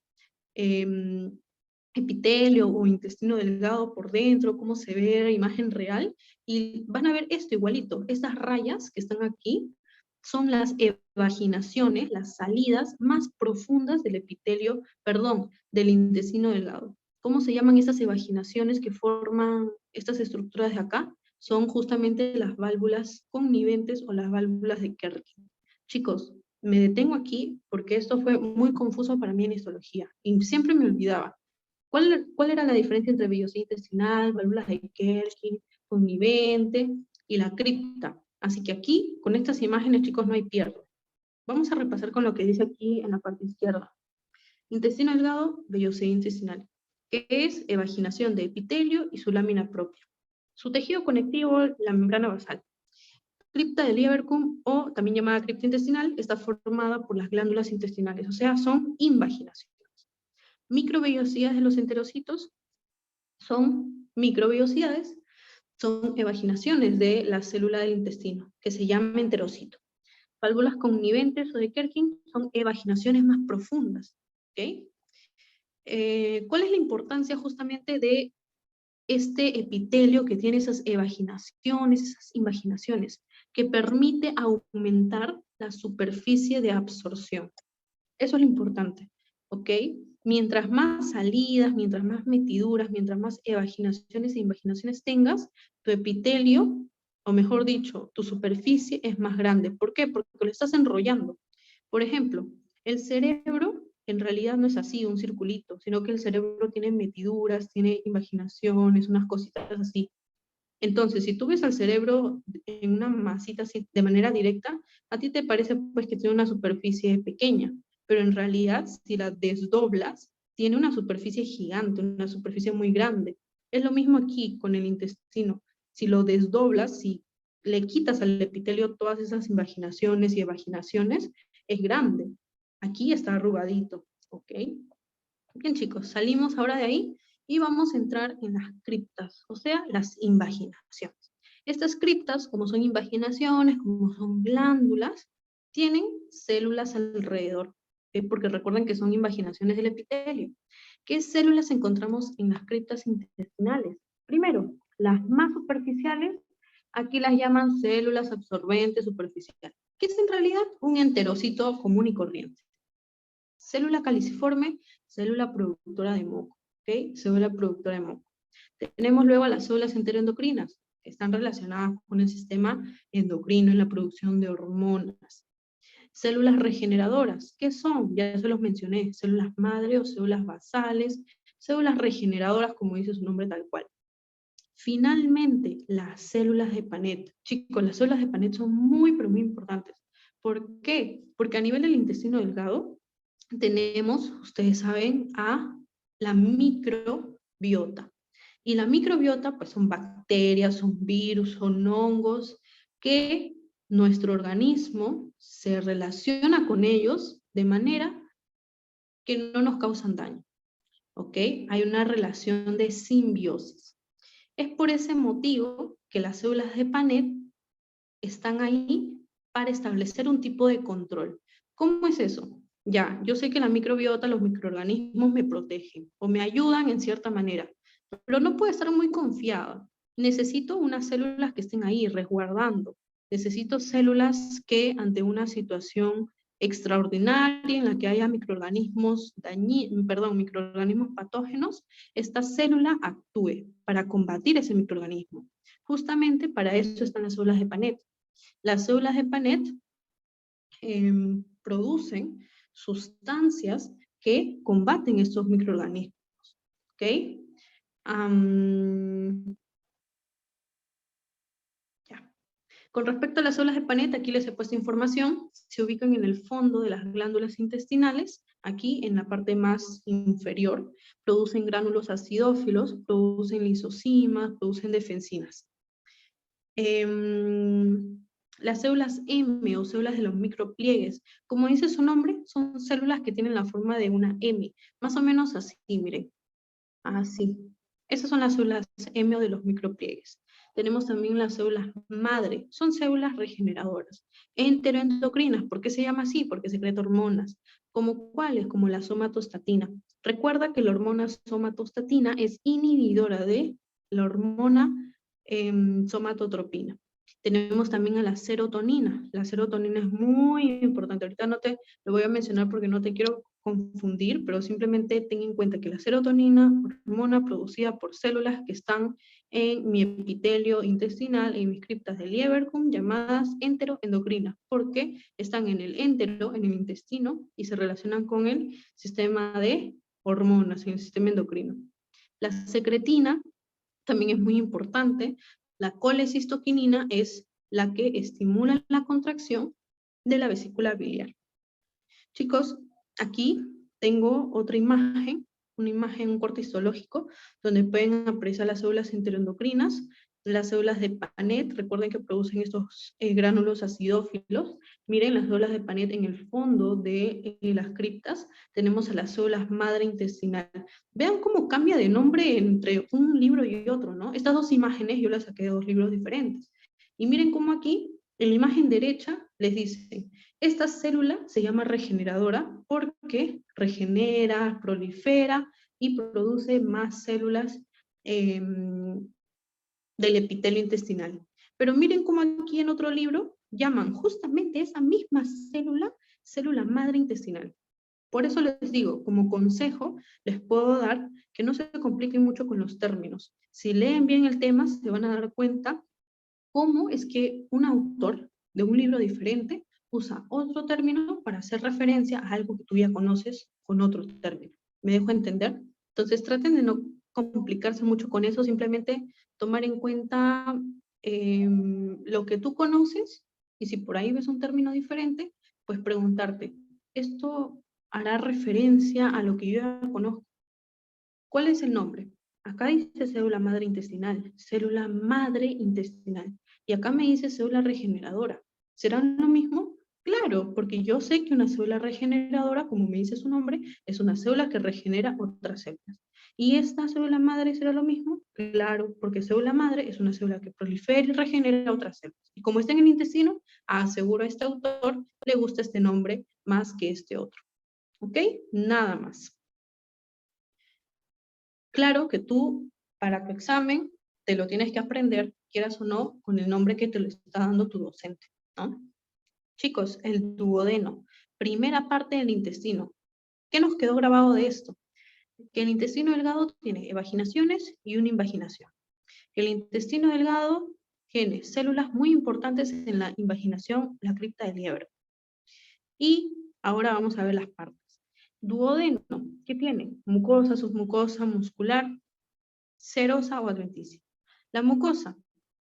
Epitelio o intestino delgado por dentro, cómo se ve la imagen real, y van a ver esto igualito. Estas rayas que están aquí son las evaginaciones, las salidas más profundas del epitelio, perdón, del intestino delgado. ¿Cómo se llaman esas evaginaciones que forman estas estructuras de acá? Son justamente las válvulas conniventes o las válvulas de Kerkin. Chicos, me detengo aquí porque esto fue muy confuso para mí en histología y siempre me olvidaba. ¿Cuál era la diferencia entre vellosidad intestinal, válvulas de Kerkin, connivente y la cripta? Así que aquí, con estas imágenes, chicos, no hay pierde. Vamos a repasar con lo que dice aquí en la parte izquierda. Intestino delgado, vellosidad intestinal, que es evaginación de epitelio y su lámina propia. Su tejido conectivo, la membrana basal. Cripta de Lieberkühn, o también llamada cripta intestinal, está formada por las glándulas intestinales, o sea, son invaginaciones. Microvellosidades de los enterocitos son microvellosidades, son evaginaciones de la célula del intestino, que se llama enterocito. Válvulas conniventes o de Kerkin son evaginaciones más profundas. ¿Okay? ¿Cuál es la importancia justamente de este epitelio que tiene esas evaginaciones, esas invaginaciones, que permite aumentar la superficie de absorción? Eso es lo importante, ¿ok? Mientras más salidas, mientras más metiduras, mientras más evaginaciones e invaginaciones tengas, tu epitelio, o mejor dicho, tu superficie es más grande. ¿Por qué? Porque lo estás enrollando. Por ejemplo, el cerebro en realidad no es así, un circulito, sino que el cerebro tiene metiduras, tiene invaginaciones, unas cositas así. Entonces, si tú ves al cerebro en una masita así de manera directa, a ti te parece pues que tiene una superficie pequeña, pero en realidad si la desdoblas, tiene una superficie gigante, una superficie muy grande. Es lo mismo aquí con el intestino. Si lo desdoblas, si le quitas al epitelio todas esas invaginaciones y evaginaciones, es grande. Aquí está arrugadito, ¿ok? Bien chicos, salimos ahora de ahí y vamos a entrar en las criptas, o sea, las invaginaciones. Estas criptas, como son invaginaciones, como son glándulas, tienen células alrededor, porque recuerden que son invaginaciones del epitelio. ¿Qué células encontramos en las criptas intestinales? Primero, las más superficiales, aquí las llaman células absorbentes superficiales, que es en realidad un enterocito común y corriente. Célula caliciforme, célula productora de moco, ¿ok? Célula productora de moco. Tenemos luego a las células enteroendocrinas, que están relacionadas con el sistema endocrino en la producción de hormonas. Células regeneradoras, ¿qué son? Ya se los mencioné, células madre o células basales, células regeneradoras, como dice su nombre tal cual. Finalmente, las células de Panet. Chicos, las células de Panet son muy, pero muy importantes. ¿Por qué? Porque a nivel del intestino delgado, tenemos, ustedes saben, a la microbiota. Y la microbiota, pues son bacterias, son virus, son hongos, que nuestro organismo se relaciona con ellos de manera que no nos causan daño, ¿ok? Hay una relación de simbiosis. Es por ese motivo que las células de Panet están ahí para establecer un tipo de control. ¿Cómo es eso? Ya, yo sé que la microbiota, los microorganismos me protegen o me ayudan en cierta manera, pero no puedo estar muy confiada. Necesito unas células que estén ahí resguardando. Necesito células que ante una situación extraordinaria en la que haya microorganismos microorganismos patógenos, esta célula actúe para combatir ese microorganismo. Justamente para eso están las células de Panet. Las células de Panet producen sustancias que combaten estos microorganismos. ¿Ok? Ya. Con respecto a las células de Panet, aquí les he puesto información, se ubican en el fondo de las glándulas intestinales, aquí en la parte más inferior, producen gránulos acidófilos, producen lisocimas, producen defensinas. Las células M o células de los micropliegues, como dice su nombre, son células que tienen la forma de una M, más o menos así, miren, así. Esas son las células M o de los micropliegues. Tenemos también las células madre, son células regeneradoras. Enteroendocrinas, ¿por qué se llama así? Porque secreta hormonas. ¿Como cuáles? Como la somatostatina. Recuerda que la hormona somatostatina es inhibidora de la hormona somatotropina. Tenemos también a la serotonina. La serotonina es muy importante. Ahorita no te lo voy a mencionar porque no te quiero confundir, pero simplemente ten en cuenta que la serotonina, hormona producida por células que están en mi epitelio intestinal, en mis criptas de Lieberkühn, llamadas enteroendocrinas, porque están en el entero, en el intestino, y se relacionan con el sistema de hormonas, en el sistema endocrino. La secretina también es muy importante. La colecistoquinina es la que estimula la contracción de la vesícula biliar. Chicos, aquí tengo otra imagen, una imagen, un corte histológico, donde pueden apreciar las células enteroendocrinas, las células de Panet, recuerden que producen estos gránulos acidófilos. Miren las células de Panet en el fondo de las criptas, tenemos a las células madre intestinal. Vean cómo cambia de nombre entre un libro y otro, ¿no? Estas dos imágenes yo las saqué de dos libros diferentes. Y miren cómo aquí, en la imagen derecha, les dice, esta célula se llama regeneradora porque regenera, prolifera y produce más células del epitelio intestinal. Pero miren cómo aquí en otro libro llaman justamente esa misma célula, célula madre intestinal. Por eso les digo, como consejo, les puedo dar que no se compliquen mucho con los términos. Si leen bien el tema, se van a dar cuenta cómo es que un autor de un libro diferente usa otro término para hacer referencia a algo que tú ya conoces con otro término. ¿Me dejo entender? Entonces traten de no complicarse mucho con eso, simplemente tomar en cuenta lo que tú conoces y si por ahí ves un término diferente, pues preguntarte, ¿esto hará referencia a lo que yo ya conozco? ¿Cuál es el nombre? Acá dice célula madre intestinal, célula madre intestinal. Y acá me dice célula regeneradora. ¿Será lo mismo? Claro, porque yo sé que una célula regeneradora, como me dice su nombre, es una célula que regenera otras células. ¿Y esta célula madre será lo mismo? Claro, porque célula madre es una célula que prolifera y regenera otras células. Y como está en el intestino, aseguro a este autor le gusta este nombre más que este otro. ¿Ok? Nada más. Claro que tú, para tu examen, te lo tienes que aprender, quieras o no, con el nombre que te lo está dando tu docente, ¿no? Chicos, el duodeno, primera parte del intestino. ¿Qué nos quedó grabado de esto? Que el intestino delgado tiene evaginaciones y una invaginación. Que el intestino delgado tiene células muy importantes en la invaginación, la cripta del Lieberkühn. Y ahora vamos a ver las partes. Duodeno, ¿qué tiene? Mucosa, submucosa, muscular, serosa o adventicia. La mucosa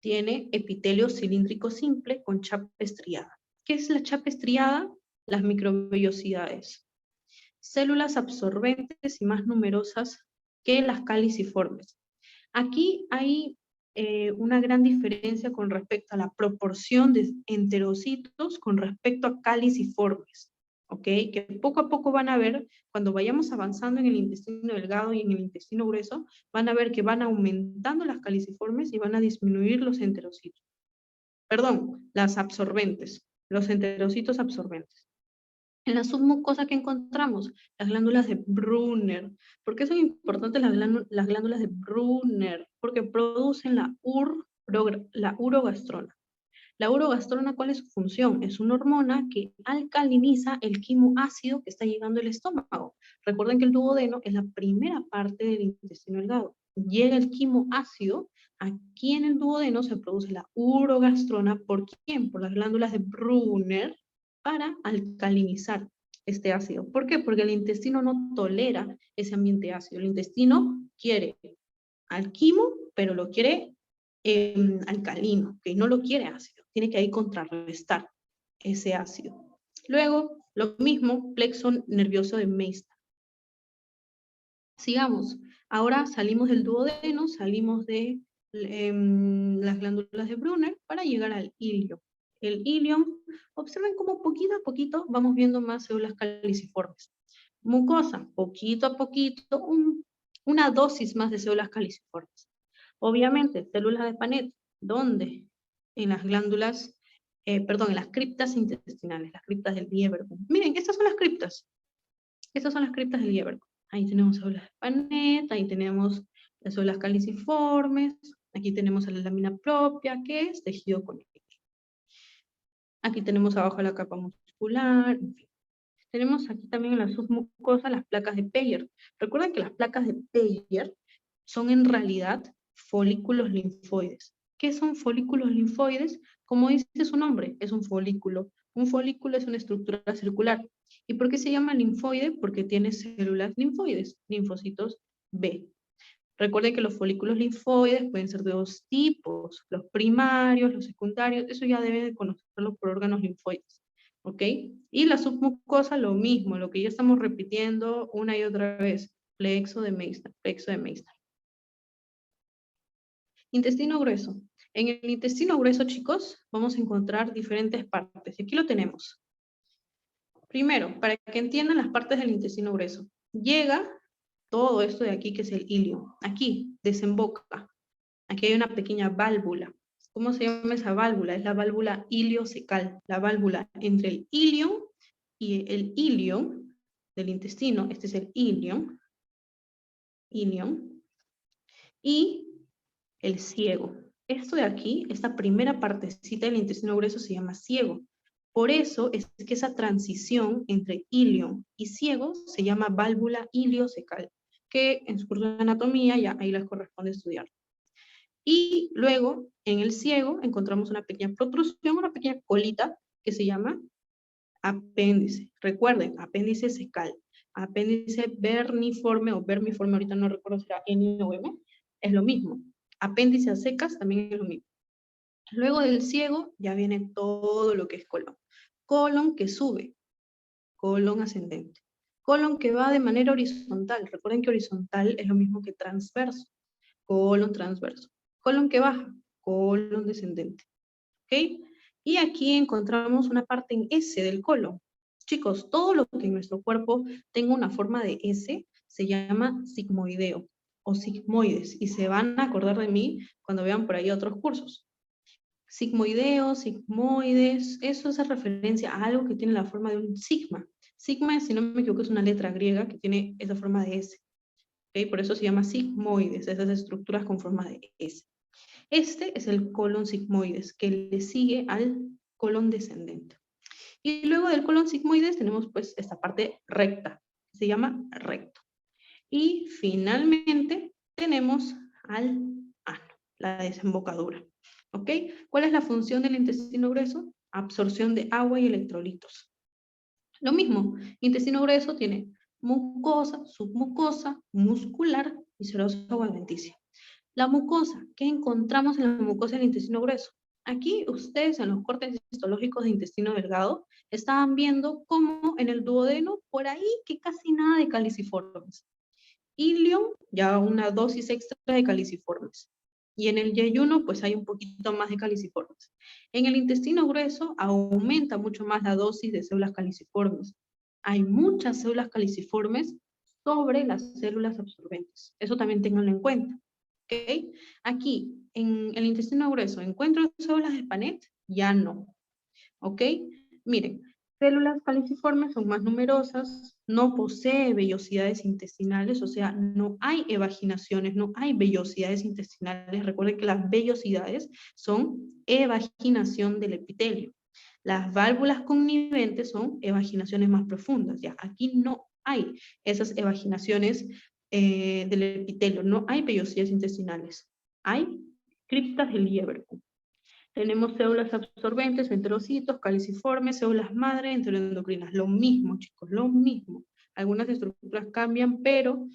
tiene epitelio cilíndrico simple con chapa estriada. ¿Qué es la chapa estriada? Las microvellosidades. Células absorbentes y más numerosas que las caliciformes. Aquí hay una gran diferencia con respecto a la proporción de enterocitos con respecto a caliciformes, ¿ok? Que poco a poco van a ver, cuando vayamos avanzando en el intestino delgado y en el intestino grueso, van a ver que van aumentando las caliciformes y van a disminuir los enterocitos. Perdón, las absorbentes, los enterocitos absorbentes. En la submucosa que encontramos, las glándulas de Brunner. ¿Por qué son importantes las glándulas de Brunner? Porque producen la urogastrona. La urogastrona, ¿cuál es su función? Es una hormona que alcaliniza el quimo ácido que está llegando al estómago. Recuerden que el duodeno es la primera parte del intestino delgado. Llega el quimo ácido, aquí en el duodeno se produce la urogastrona. ¿Por quién? Por las glándulas de Brunner para alcalinizar este ácido. ¿Por qué? Porque el intestino no tolera ese ambiente ácido. El intestino quiere al quimo, pero lo quiere alcalino, que no lo quiere ácido, tiene que ahí contrarrestar ese ácido. Luego, lo mismo, plexo nervioso de Meissner. Sigamos, ahora salimos del duodeno, salimos de las glándulas de Brunner para llegar al ilio. El ilion, observen cómo poquito a poquito vamos viendo más células caliciformes. Mucosa, poquito a poquito, una dosis más de células caliciformes. Obviamente, células de Panet, ¿dónde? En las glándulas, perdón, en las criptas intestinales, las criptas del Lieberkühn. Miren, estas son las criptas. Estas son las criptas del Lieberkühn. Ahí tenemos células de Panet, ahí tenemos las células caliciformes, aquí tenemos la lámina propia, que es tejido conectivo. Aquí tenemos abajo la capa muscular, en fin. Tenemos aquí también en la submucosa las placas de Peyer. Recuerden que las placas de Peyer son en realidad folículos linfoides. ¿Qué son folículos linfoides? Como dice su nombre, es un folículo. Un folículo es una estructura circular. ¿Y por qué se llama linfoide? Porque tiene células linfoides, linfocitos B. Recuerden que los folículos linfoides pueden ser de dos tipos, los primarios, los secundarios, eso ya deben de conocerlo por órganos linfoides, ¿ok? Y la submucosa lo mismo, lo que ya estamos repitiendo una y otra vez, plexo de Meissner, plexo de Meissner. Intestino grueso. En el intestino grueso, chicos, vamos a encontrar diferentes partes. Y aquí lo tenemos. Primero, para que entiendan las partes del intestino grueso. Llega todo esto de aquí, que es el ilio. Aquí, desemboca. Aquí hay una pequeña válvula. ¿Cómo se llama esa válvula? Es la válvula iliocecal. La válvula entre el ilio y el ilion del intestino. Este es el ilion. Y el ciego. Esto de aquí, esta primera partecita del intestino grueso se llama ciego. Por eso es que esa transición entre ilion y ciego se llama válvula iliocecal, que en su curso de anatomía ya ahí les corresponde estudiar. Y luego, en el ciego, encontramos una pequeña protrusión, una pequeña colita que se llama apéndice. Recuerden, apéndice cecal. Apéndice verniforme o vermiforme, ahorita no recuerdo si era N o M, es lo mismo. Apéndice a secas también es lo mismo. Luego del ciego ya viene todo lo que es colon. Colon que sube, colon ascendente. Colon que va de manera horizontal. Recuerden que horizontal es lo mismo que transverso. Colon transverso. Colon que baja, colon descendente. ¿Ok? Y aquí encontramos una parte en S del colon. Chicos, todo lo que en nuestro cuerpo tenga una forma de S se llama sigmoideo o sigmoides. Y se van a acordar de mí cuando vean por ahí otros cursos. Sigmoideo, sigmoides, eso es referencia a algo que tiene la forma de un sigma. Sigma, si no me equivoco, es una letra griega que tiene esa forma de S. ¿Okay? Por eso se llama sigmoides, esas estructuras con forma de S. Este es el colon sigmoides, que le sigue al colon descendente. Y luego del colon sigmoides tenemos pues esta parte recta, que se llama recto. Y finalmente tenemos al ano, la desembocadura. ¿Ok? ¿Cuál es la función del intestino grueso? Absorción de agua y electrolitos. Lo mismo, intestino grueso tiene mucosa, submucosa, muscular y serosa o adventicia. La mucosa, ¿qué encontramos en la mucosa del intestino grueso? Aquí ustedes en los cortes histológicos de intestino delgado estaban viendo cómo en el duodeno, por ahí que casi nada de caliciformes. Ilion, ya una dosis extra de caliciformes. y en el yeyuno pues hay un poquito más de caliciformes. En el intestino grueso aumenta mucho más la dosis de células caliciformes. Hay muchas células caliciformes sobre las células absorbentes. Eso también ténganlo en cuenta. ¿Okay? Aquí, en el intestino grueso, ¿encuentro células de Panet? Ya no. ¿Ok? Miren, células caliciformes son más numerosas, no posee vellosidades intestinales, o sea, no hay evaginaciones, no hay vellosidades intestinales. Recuerden que las vellosidades son evaginación del epitelio. Las válvulas conniventes son evaginaciones más profundas. Ya, aquí no hay esas evaginaciones del epitelio, no hay vellosidades intestinales. Hay criptas del Lieberkühn. Tenemos células absorbentes, enterocitos, caliciformes, células madre, enteroendocrinas. Lo mismo, chicos, lo mismo. Algunas estructuras cambian, pero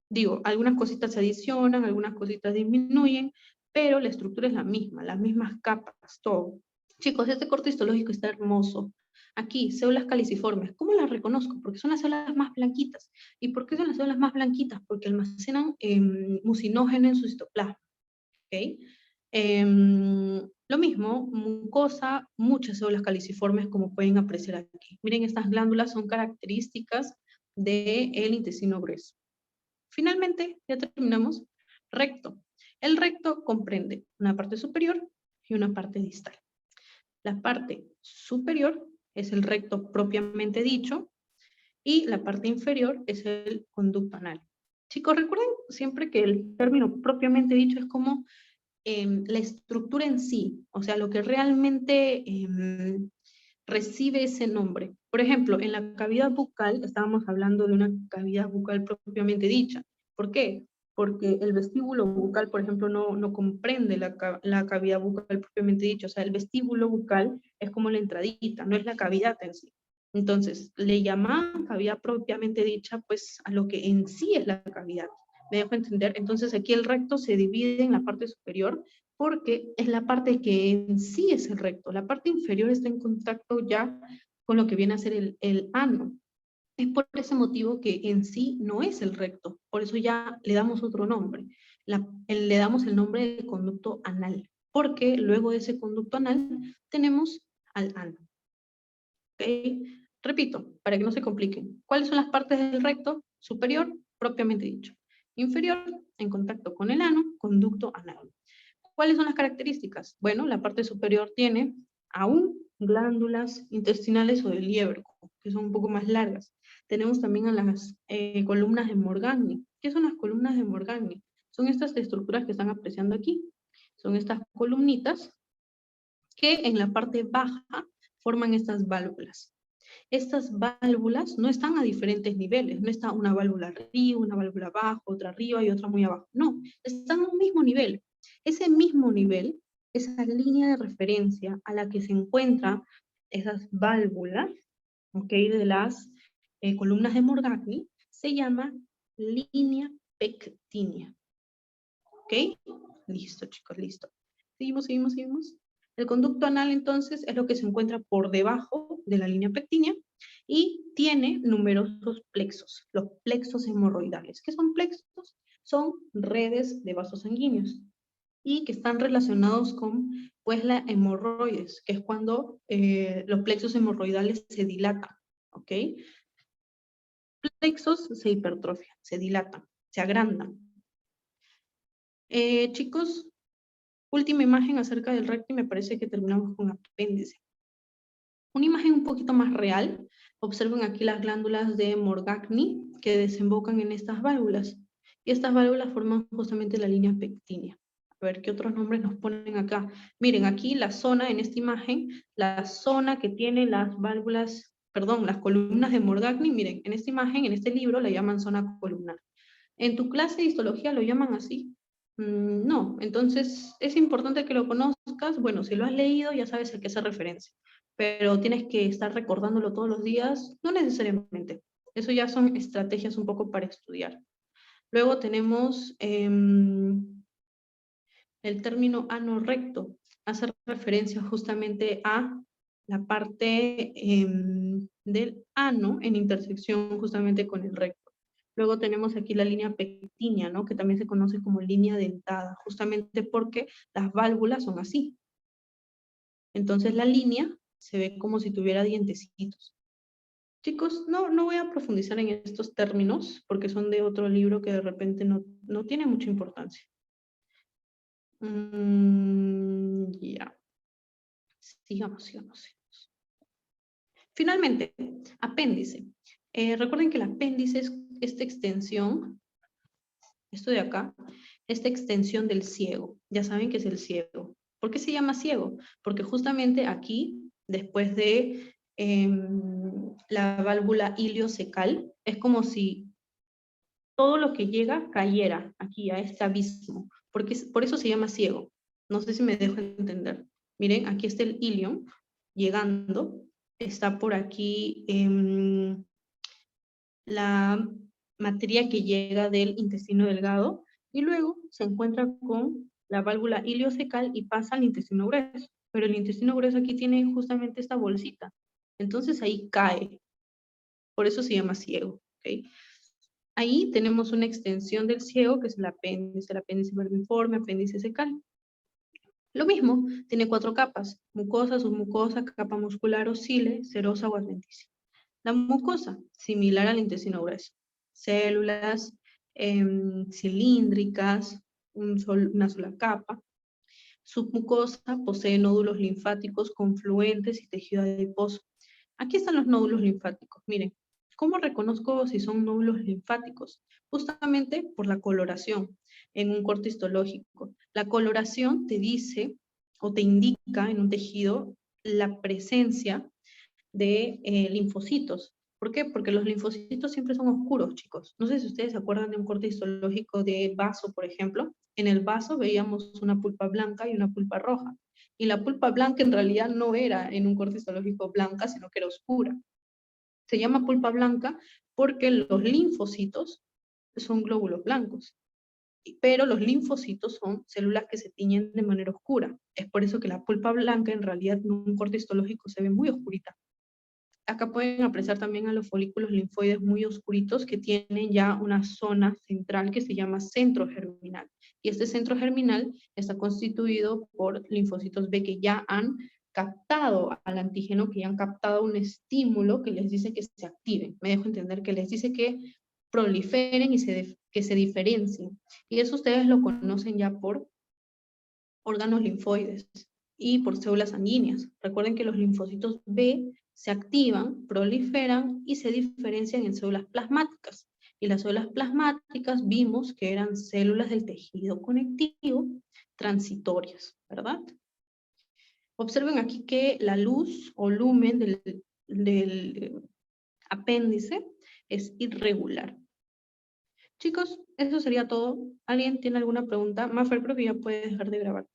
digo, algunas cositas se adicionan, algunas cositas disminuyen, pero la estructura es la misma, las mismas capas, todo. Chicos, este corte histológico está hermoso. Aquí, células caliciformes. ¿Cómo las reconozco? Porque son las células más blanquitas. ¿Y por qué son las células más blanquitas? Porque almacenan mucinógeno en su citoplasma. ¿Okay? Lo mismo, mucosa, muchas células caliciformes como pueden apreciar aquí. Miren, estas glándulas son características del intestino grueso. Finalmente, ya terminamos, recto. El recto comprende una parte superior y una parte distal. La parte superior es el recto propiamente dicho y la parte inferior es el conducto anal. Chicos, recuerden siempre que el término propiamente dicho es como la estructura en sí, o sea, lo que realmente recibe ese nombre. Por ejemplo, en la cavidad bucal, estábamos hablando de una cavidad bucal propiamente dicha. ¿Por qué? Porque el vestíbulo bucal, por ejemplo, no comprende la cavidad bucal propiamente dicha. O sea, el vestíbulo bucal es como la entradita, no es la cavidad en sí. Entonces, le llaman cavidad propiamente dicha, pues, a lo que en sí es la cavidad. ¿Me dejo entender? Entonces, aquí el recto se divide en la parte superior porque es la parte que en sí es el recto. La parte inferior está en contacto ya con lo que viene a ser el ano. Es por ese motivo que en sí no es el recto. Por eso ya le damos otro nombre. Le damos el nombre de conducto anal. Porque luego de ese conducto anal tenemos al ano. ¿Okay? Repito, para que no se compliquen. ¿Cuáles son las partes del recto? Superior, propiamente dicho. Inferior, en contacto con el ano, conducto anal. ¿Cuáles son las características? Bueno, la parte superior tiene aún glándulas intestinales o del Lieberkühn, que son un poco más largas. Tenemos también a las columnas de Morgagni. ¿Qué son las columnas de Morgagni? Son estas estructuras que están apreciando aquí. Son estas columnitas que en la parte baja forman estas válvulas. Estas válvulas no están a diferentes niveles, no está una válvula arriba, una válvula abajo, otra arriba y otra muy abajo. No, están a un mismo nivel. Ese mismo nivel, esa línea de referencia a la que se encuentran esas válvulas, ¿okay? De las columnas de Morgagni, se llama línea pectínea. ¿Ok? Listo, chicos, listo. Seguimos. El conducto anal, entonces, es lo que se encuentra por debajo de la línea pectínea y tiene numerosos plexos, los plexos hemorroidales. ¿Qué son plexos? Son redes de vasos sanguíneos y que están relacionados con, pues, la hemorroides, que es cuando los plexos hemorroidales se dilatan, ¿ok? Plexos se hipertrofian, se dilatan, se agrandan. Chicos, última imagen acerca del recto y me parece que terminamos con apéndice. Una imagen un poquito más real. Observen aquí las glándulas de Morgagni que desembocan en estas válvulas. Y estas válvulas forman justamente la línea pectínea. A ver, ¿qué otros nombres nos ponen acá? Miren, aquí la zona, en esta imagen, la zona que tiene las válvulas, perdón, las columnas de Morgagni, miren, en esta imagen, en este libro, la llaman zona columnar. ¿En tu clase de histología lo llaman así? No, entonces es importante que lo conozcas. Bueno, si lo has leído ya sabes a qué hace referencia, pero tienes que estar recordándolo todos los días, no necesariamente. Eso ya son estrategias un poco para estudiar. Luego tenemos el término ano recto. Hace referencia justamente a la parte del ano en intersección justamente con el recto. Luego tenemos aquí la línea pectínea, ¿no? Que también se conoce como línea dentada, justamente porque las válvulas son así. Entonces la línea se ve como si tuviera dientecitos. Chicos, no voy a profundizar en estos términos, porque son de otro libro que de repente no tiene mucha importancia. Ya. Sigamos. Finalmente, apéndice. Recuerden que el apéndice es esta extensión, esto de acá, esta extensión del ciego. Ya saben que es el ciego. ¿Por qué se llama ciego? Porque justamente aquí, después de la válvula iliocecal, es como si todo lo que llega cayera aquí a este abismo. Por eso se llama ciego. No sé si me dejo entender. Miren, aquí está el ilion llegando. Está por aquí la materia que llega del intestino delgado y luego se encuentra con la válvula iliocecal y pasa al intestino grueso. Pero el intestino grueso aquí tiene justamente esta bolsita. Entonces ahí cae. Por eso se llama ciego. ¿Okay? Ahí tenemos una extensión del ciego que es el apéndice vermiforme, apéndice cecal. Lo mismo, tiene 4 capas: mucosa, submucosa, capa muscular o cile, serosa o adventicia. La mucosa, similar al intestino grueso. Células cilíndricas, una sola capa. Submucosa posee nódulos linfáticos confluentes y tejido adiposo. Aquí están los nódulos linfáticos. Miren, ¿cómo reconozco si son nódulos linfáticos? Justamente por la coloración en un corte histológico. La coloración te dice o te indica en un tejido la presencia de linfocitos. ¿Por qué? Porque los linfocitos siempre son oscuros, chicos. No sé si ustedes se acuerdan de un corte histológico de vaso, por ejemplo. En el vaso veíamos una pulpa blanca y una pulpa roja. Y la pulpa blanca en realidad no era en un corte histológico blanca, sino que era oscura. Se llama pulpa blanca porque los linfocitos son glóbulos blancos. Pero los linfocitos son células que se tiñen de manera oscura. Es por eso que la pulpa blanca en realidad en un corte histológico se ve muy oscurita. Acá pueden apreciar también a los folículos linfoides muy oscuritos que tienen ya una zona central que se llama centro germinal. Y este centro germinal está constituido por linfocitos B que ya han captado al antígeno, que ya han captado un estímulo que les dice que se activen. Me dejo entender que les dice que proliferen y que se diferencien. Y eso ustedes lo conocen ya por órganos linfoides y por células sanguíneas. Recuerden que los linfocitos B se activan, proliferan y se diferencian en células plasmáticas. Y las células plasmáticas vimos que eran células del tejido conectivo transitorias, ¿verdad? Observen aquí que la luz o lumen del apéndice es irregular. Chicos, eso sería todo. ¿Alguien tiene alguna pregunta? Mafer, creo que ya puedes dejar de grabar.